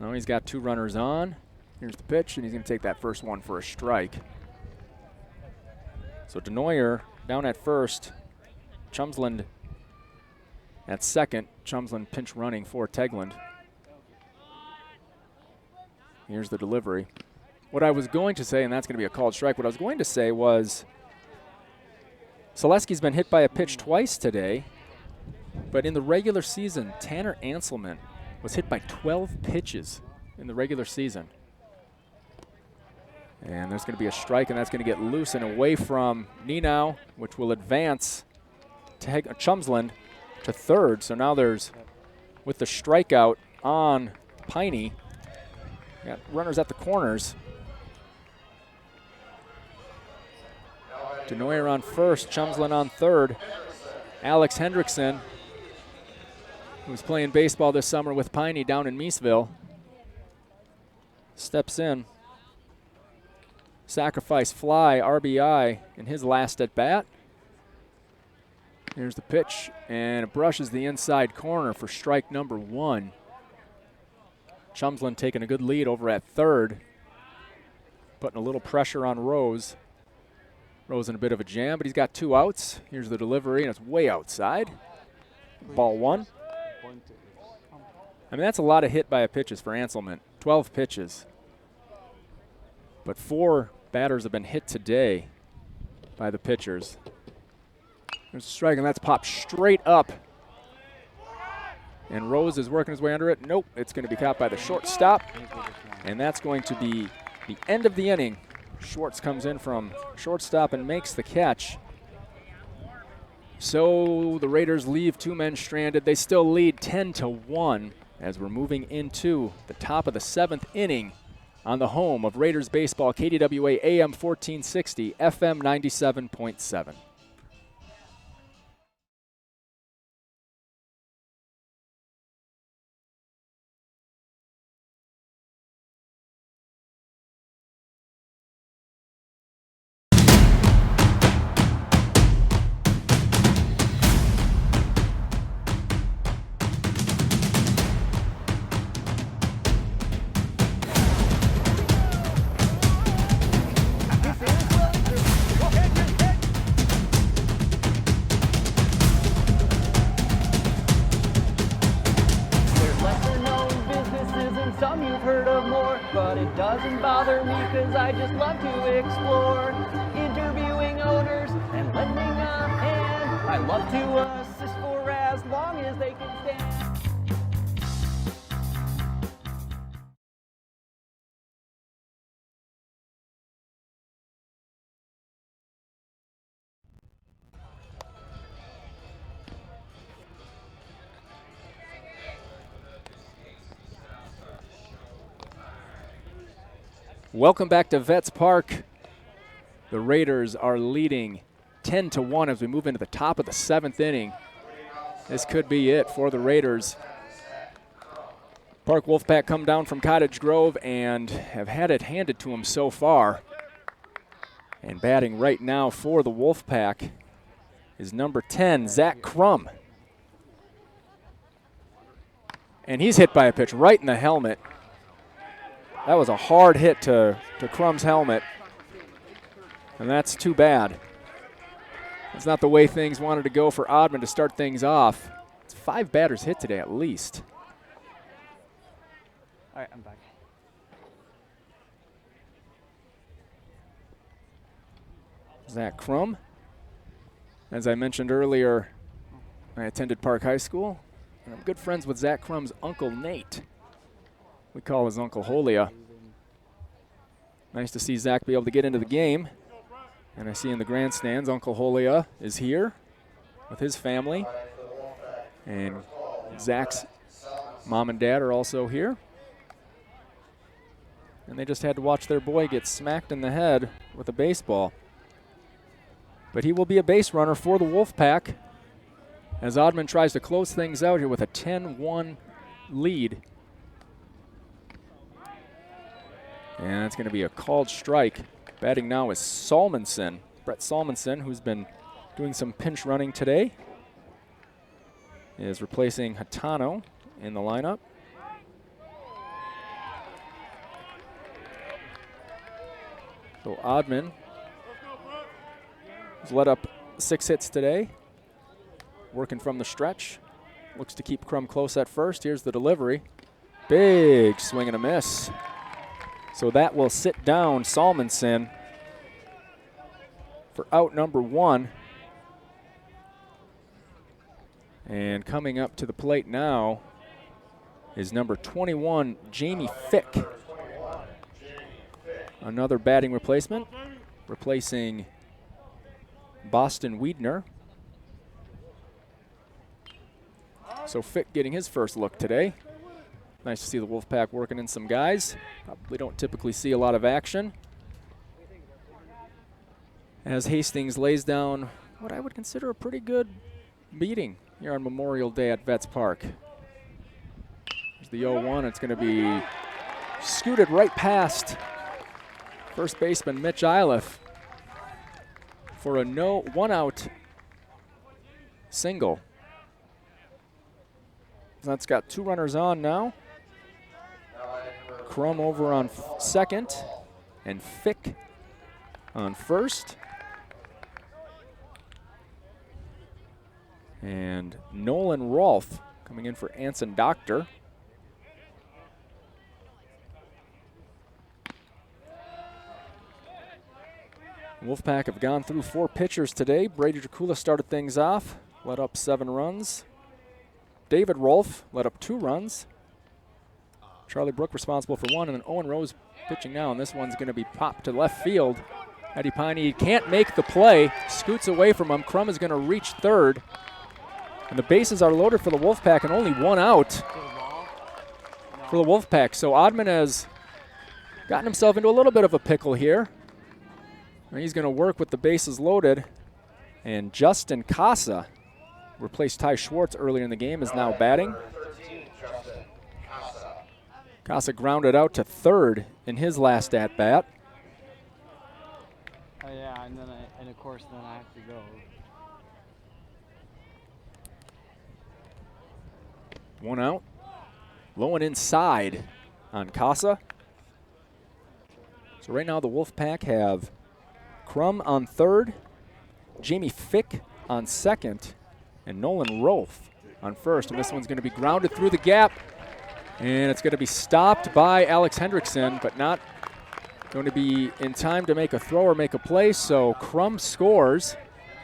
Now he's got 2 runners on. Here's the pitch, and he's going to take that first one for a strike. So Denoyer down at first. Chumsland at second. Chumsland pinch running for Tegland. Here's the delivery. What I was going to say, and that's going to be a called strike, what I was going to say was Selesky's been hit by a pitch twice today, but in the regular season, Tanner Anselman was hit by 12 pitches in the regular season. And there's going to be a strike, and that's going to get loose and away from Nenow, which will advance Chumsland to third. So now there's, with the strikeout on Piney, got runners at the corners. Denoyer on first, Chumsland on third. Alex Hendrickson, who's playing baseball this summer with Piney down in Meesville, steps in. Sacrifice fly, RBI in his last at bat. Here's the pitch, and it brushes the inside corner for strike number 1. Chumsland taking a good lead over at third, putting a little pressure on Rose. Rose in a bit of a jam, but he's got 2 outs. Here's the delivery, and it's way outside. Ball 1. I mean, that's a lot of hit by a pitches for Anselman. 12 pitches. But 4 batters have been hit today by the pitchers. There's a strike, and that's popped straight up. And Rose is working his way under it. Nope, it's going to be caught by the shortstop. And that's going to be the end of the inning. Schwartz comes in from shortstop and makes the catch. So the Raiders leave 2 men stranded. They still lead 10-1 as we're moving into the top of the 7th inning on the home of Raiders baseball, KDWA AM 1460, FM 97.7. Doesn't bother me cause I just love to explore, interviewing owners and lending a hand. I love to assist for as long as they can stand. Welcome back to Vets Park. The Raiders are leading 10-1 as we move into the top of the 7th inning. This could be it for the Raiders. Park Wolfpack come down from Cottage Grove and have had it handed to them so far. And batting right now for the Wolfpack is number 10, Zach Crum. And he's hit by a pitch right in the helmet. That was a hard hit to Crum's helmet, and that's too bad. It's not the way things wanted to go for Oddman to start things off. It's 5 batters hit today at least. All right, I'm back. Zach Crum. As I mentioned earlier, I attended Park High School, and I'm good friends with Zach Crum's uncle Nate. We call his Uncle Holia. Nice to see Zach be able to get into the game. And I see in the grandstands, Uncle Holia is here with his family. And Zach's Mom and Dad are also here. And they just had to watch their boy get smacked in the head with a baseball. But he will be a base runner for the Wolfpack as Oddman tries to close things out here with a 10-1 lead. And it's going to be a called strike. Batting now is Salmonson, Brett Salmonson, who's been doing some pinch running today, is replacing Hatano in the lineup. So Oddman has let up 6 hits today, working from the stretch. Looks to keep Crum close at first. Here's the delivery. Big swing and a miss. So that will sit down Salmonson for out number 1. And coming up to the plate now is number 21, Jamie Fick. Another batting replacement, replacing Boston Wiedner. So Fick getting his first look today. Nice to see the Wolfpack working in some guys. Probably don't typically see a lot of action. As Hastings lays down what I would consider a pretty good beating here on Memorial Day at Vets Park. There's the 0-1. It's going to be scooted right past first baseman Mitch Iliff for a 1-out single. That's got 2 runners on now. Crum over on second and Fick on first. And Nolan Rolfe coming in for Anson Doctor. Wolfpack have gone through 4 pitchers today. Brady Dracula started things off, let up 7 runs. David Rolfe let up 2 runs. Charlie Brook responsible for 1, and then Owen Rose pitching now, and this one's going to be popped to left field. Eddie Piney can't make the play, scoots away from him. Crum is going to reach third, and the bases are loaded for the Wolfpack, and only 1 out for the Wolfpack. So Oddman has gotten himself into a little bit of a pickle here. And he's going to work with the bases loaded, and Justin Casa, replaced Ty Schwartz earlier in the game, is now batting. Casa grounded out to third in his last at-bat. Oh yeah, and of course then I have to go. 1 out. Low and inside on Casa. So right now the Wolfpack have Crum on third, Jamie Fick on second, and Nolan Rolfe on first. And this one's going to be grounded through the gap, and it's going to be stopped by Alex Hendrickson, but not going to be in time to make a throw or make a play. So Crum scores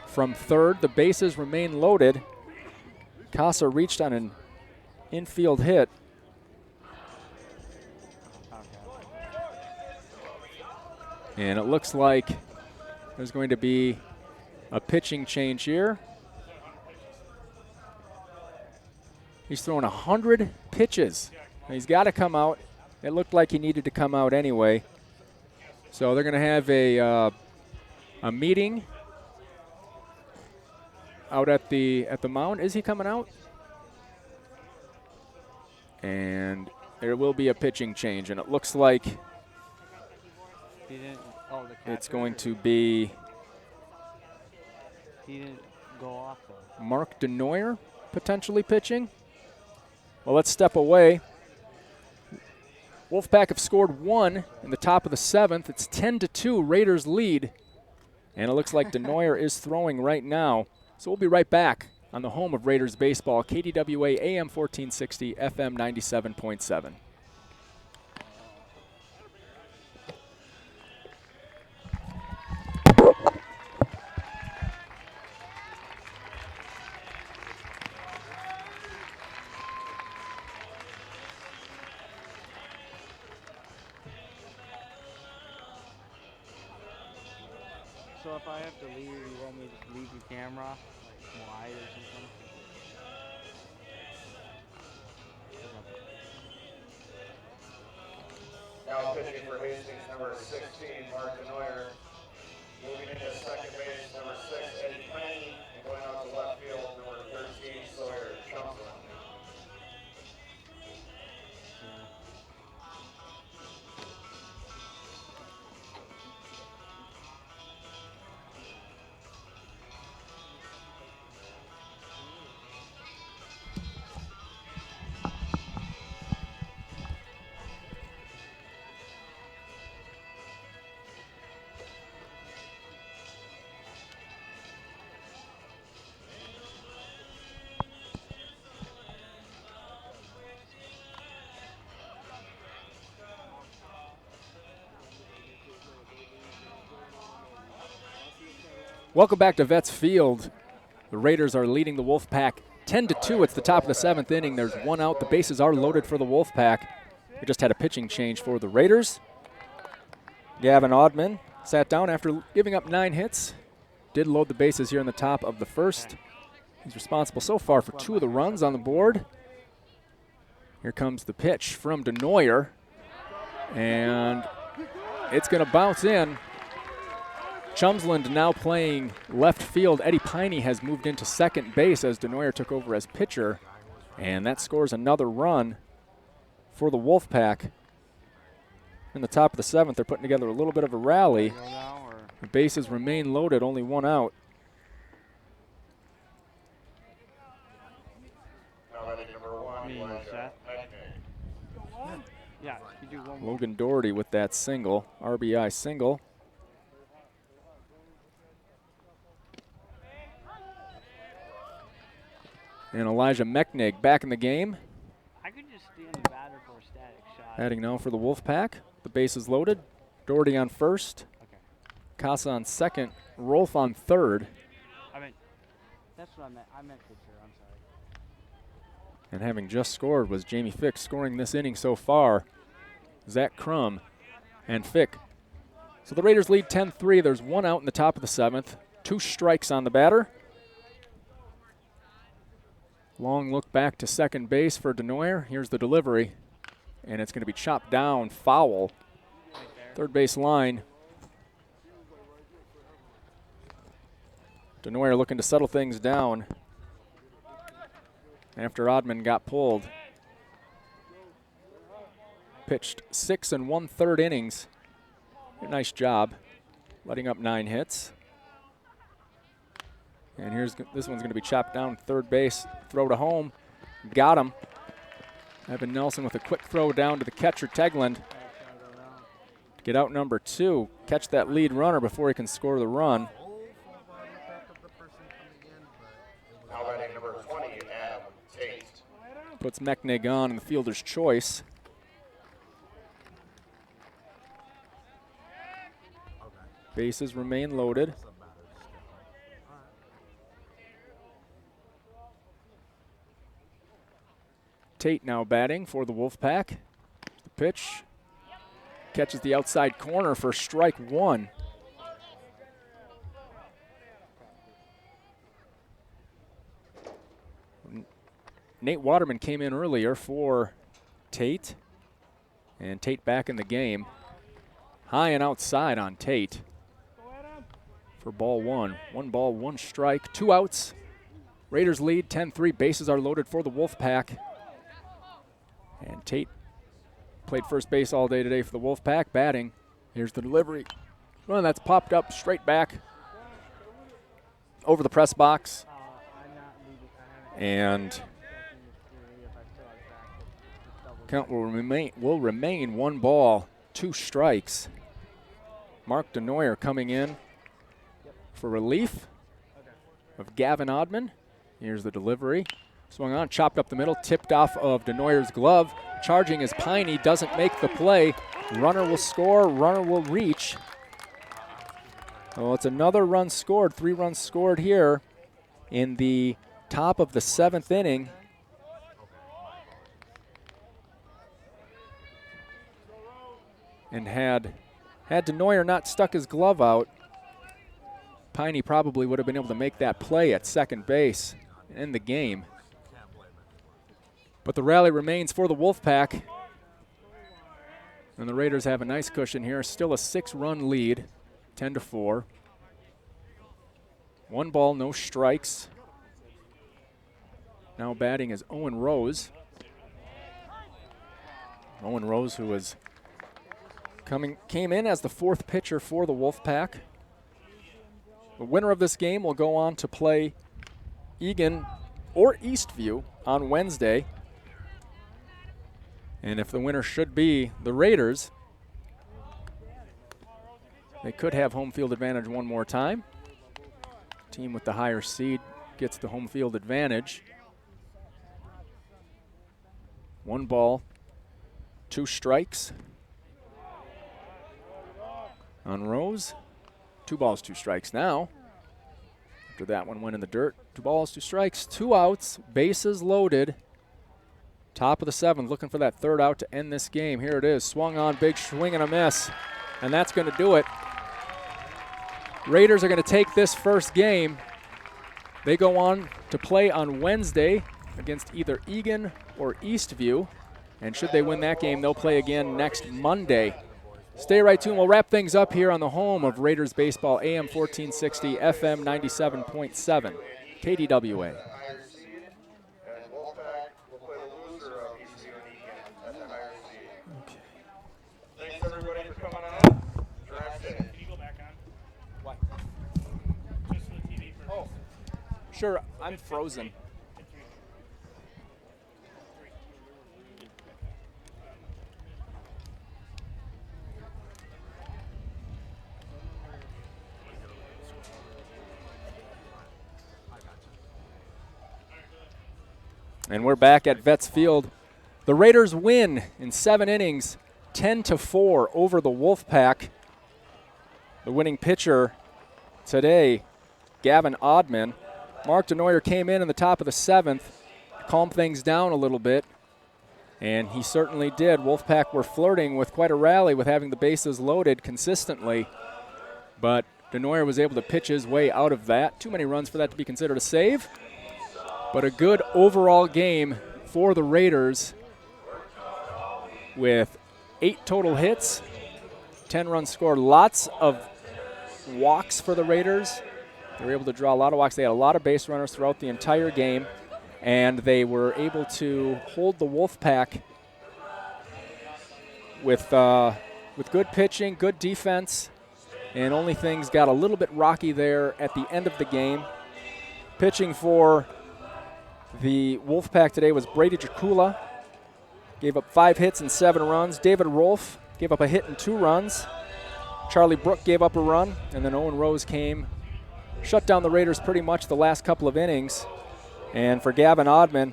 from third. The bases remain loaded. Casa reached on an infield hit. And it looks like there's going to be a pitching change here. He's thrown 100 pitches. He's got to come out. It looked like he needed to come out anyway. So they're going to have a meeting out at the mound. Is he coming out? And there will be a pitching change, and it looks like it's going to be Mark DeNoyer potentially pitching. Well, let's step away. Wolfpack have scored 1 in the top of the 7th. It's 10-2, Raiders lead. And it looks like DeNoyer is throwing right now. So we'll be right back on the home of Raiders baseball, KDWA AM 1460, FM 97.7. So if I have to leave, you want me to just leave the camera like wide or something? pitching for Hastings, number 16, Mark Denoyer. Moving into second base, number 6, Eddie Penny. And going out to left field, number 13, Sawyer Chumsland. Welcome back to Vets Field. The Raiders are leading the Wolfpack 10-2. It's the top of the 7th inning. There's one out. The bases are loaded for the Wolfpack. We just had a pitching change for the Raiders. Gavin Oddman sat down after giving up 9 hits. Did load the bases here in the top of the first. He's responsible so far for 2 of the runs on the board. Here comes the pitch from Denoyer. And it's going to bounce in. Chumsland now playing left field. Eddie Piney has moved into second base as Denoyer took over as pitcher. And that scores another run for the Wolfpack. In the top of the 7th, they're putting together a little bit of a rally. The bases remain loaded, only one out. Yeah, you do one. Logan Doherty with that single, RBI single. And Elijah Mechnig back in the game. I could just stand the batter for a static shot. Batting now for the Wolfpack. The base is loaded. Doherty on first. Okay. Casa on second. Rolf on third. That's what I meant. I meant pitcher. I'm sorry. And having just scored was Jamie Fick, scoring this inning so far. Zach Crum and Fick. So the Raiders lead 10-3. There's one out in the top of the 7th. 2 strikes on the batter. Long look back to second base for Denoyer. Here's the delivery. And it's going to be chopped down, foul. Third base line. Denoyer looking to settle things down after Oddman got pulled. Pitched 6 1/3 innings. Nice job, letting up 9 hits. And this one's going to be chopped down third base. Throw to home. Got him. Evan Nelson with a quick throw down to the catcher, Tegland. Get out number 2. Catch that lead runner before he can score the run. Now batting number 20, Adam Tate. Puts Mechnig on in the fielder's choice. Bases remain loaded. Tate now batting for the Wolfpack. The pitch catches the outside corner for strike 1. Nate Waterman came in earlier for Tate, and Tate back in the game. High and outside on Tate for ball 1. 1 ball, 1 strike, 2 outs. Raiders lead 10-3. Bases are loaded for the Wolfpack. And Tate played first base all day today for the Wolfpack, batting. Here's the delivery. Run that's popped up straight back over the press box. And count will remain 1 ball, 2 strikes. Mark Denoyer coming in for relief of Gavin Oddman. Here's the delivery. Swung on, chopped up the middle, tipped off of Denoyer's glove. Charging is Piney, doesn't make the play. Runner will score, runner will reach. Oh, it's another run scored, 3 runs scored here in the top of the 7th inning. And had Denoyer not stuck his glove out, Piney probably would have been able to make that play at second base and end the game. But the rally remains for the Wolfpack. And the Raiders have a nice cushion here. Still a 6-run lead, 10-4. 1 ball, no strikes. Now batting is Owen Rose. Owen Rose, who was came in as the 4th pitcher for the Wolfpack. The winner of this game will go on to play Egan or Eastview on Wednesday. And if the winner should be the Raiders, they could have home field advantage one more time. Team with the higher seed gets the home field advantage. 1 ball, 2 strikes on Rose. 2 balls, 2 strikes now. After that one went in the dirt. 2 balls, 2 strikes, 2 outs, bases loaded. Top of the 7th, looking for that 3rd out to end this game. Here it is, swung on, big swing and a miss, and that's going to do it. Raiders are going to take this first game. They go on to play on Wednesday against either Egan or Eastview, and should they win that game, they'll play again next Monday. Stay right tuned. We'll wrap things up here on the home of Raiders baseball, AM 1460, FM 97.7, KDWA. Thanks everybody for coming on. Drive safe. Can you go back on? What? Just for the TV purpose. Oh, sure. I'm frozen. And we're back at Vets Field. The Raiders win in 7 innings, 10-4 over the Wolfpack. The winning pitcher today, Gavin Oddman. Mark Denoyer came in the top of the 7th, calmed things down a little bit, and he certainly did. Wolfpack were flirting with quite a rally with having the bases loaded consistently, but Denoyer was able to pitch his way out of that. Too many runs for that to be considered a save, but a good overall game for the Raiders with 8 total hits, 10 runs scored, lots of walks for the Raiders. They were able to draw a lot of walks. They had a lot of base runners throughout the entire game, and they were able to hold the Wolfpack with good pitching, good defense, and only things got a little bit rocky there at the end of the game. Pitching for the Wolfpack today was Brady Jakula. Gave up 5 hits and 7 runs. David Rolfe gave up a hit and 2 runs. Charlie Brook gave up a run, and then Owen Rose came, shut down the Raiders pretty much the last couple of innings. And for Gavin Oddman,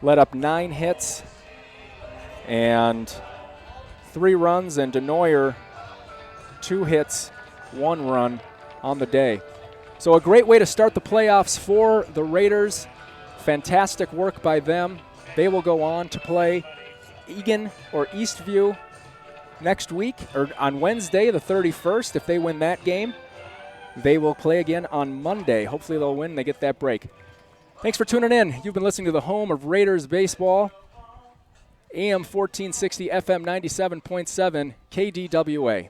let up 9 hits and 3 runs, and Denoyer 2 hits, 1 run on the day. So a great way to start the playoffs for the Raiders. Fantastic work by them. They will go on to play Egan or Eastview next week, or on Wednesday the 31st. If they win that game, they will play again on Monday. Hopefully they'll win, they get that break. Thanks for tuning in. You've been listening to the home of Raiders baseball, AM 1460, FM 97.7, KDWA.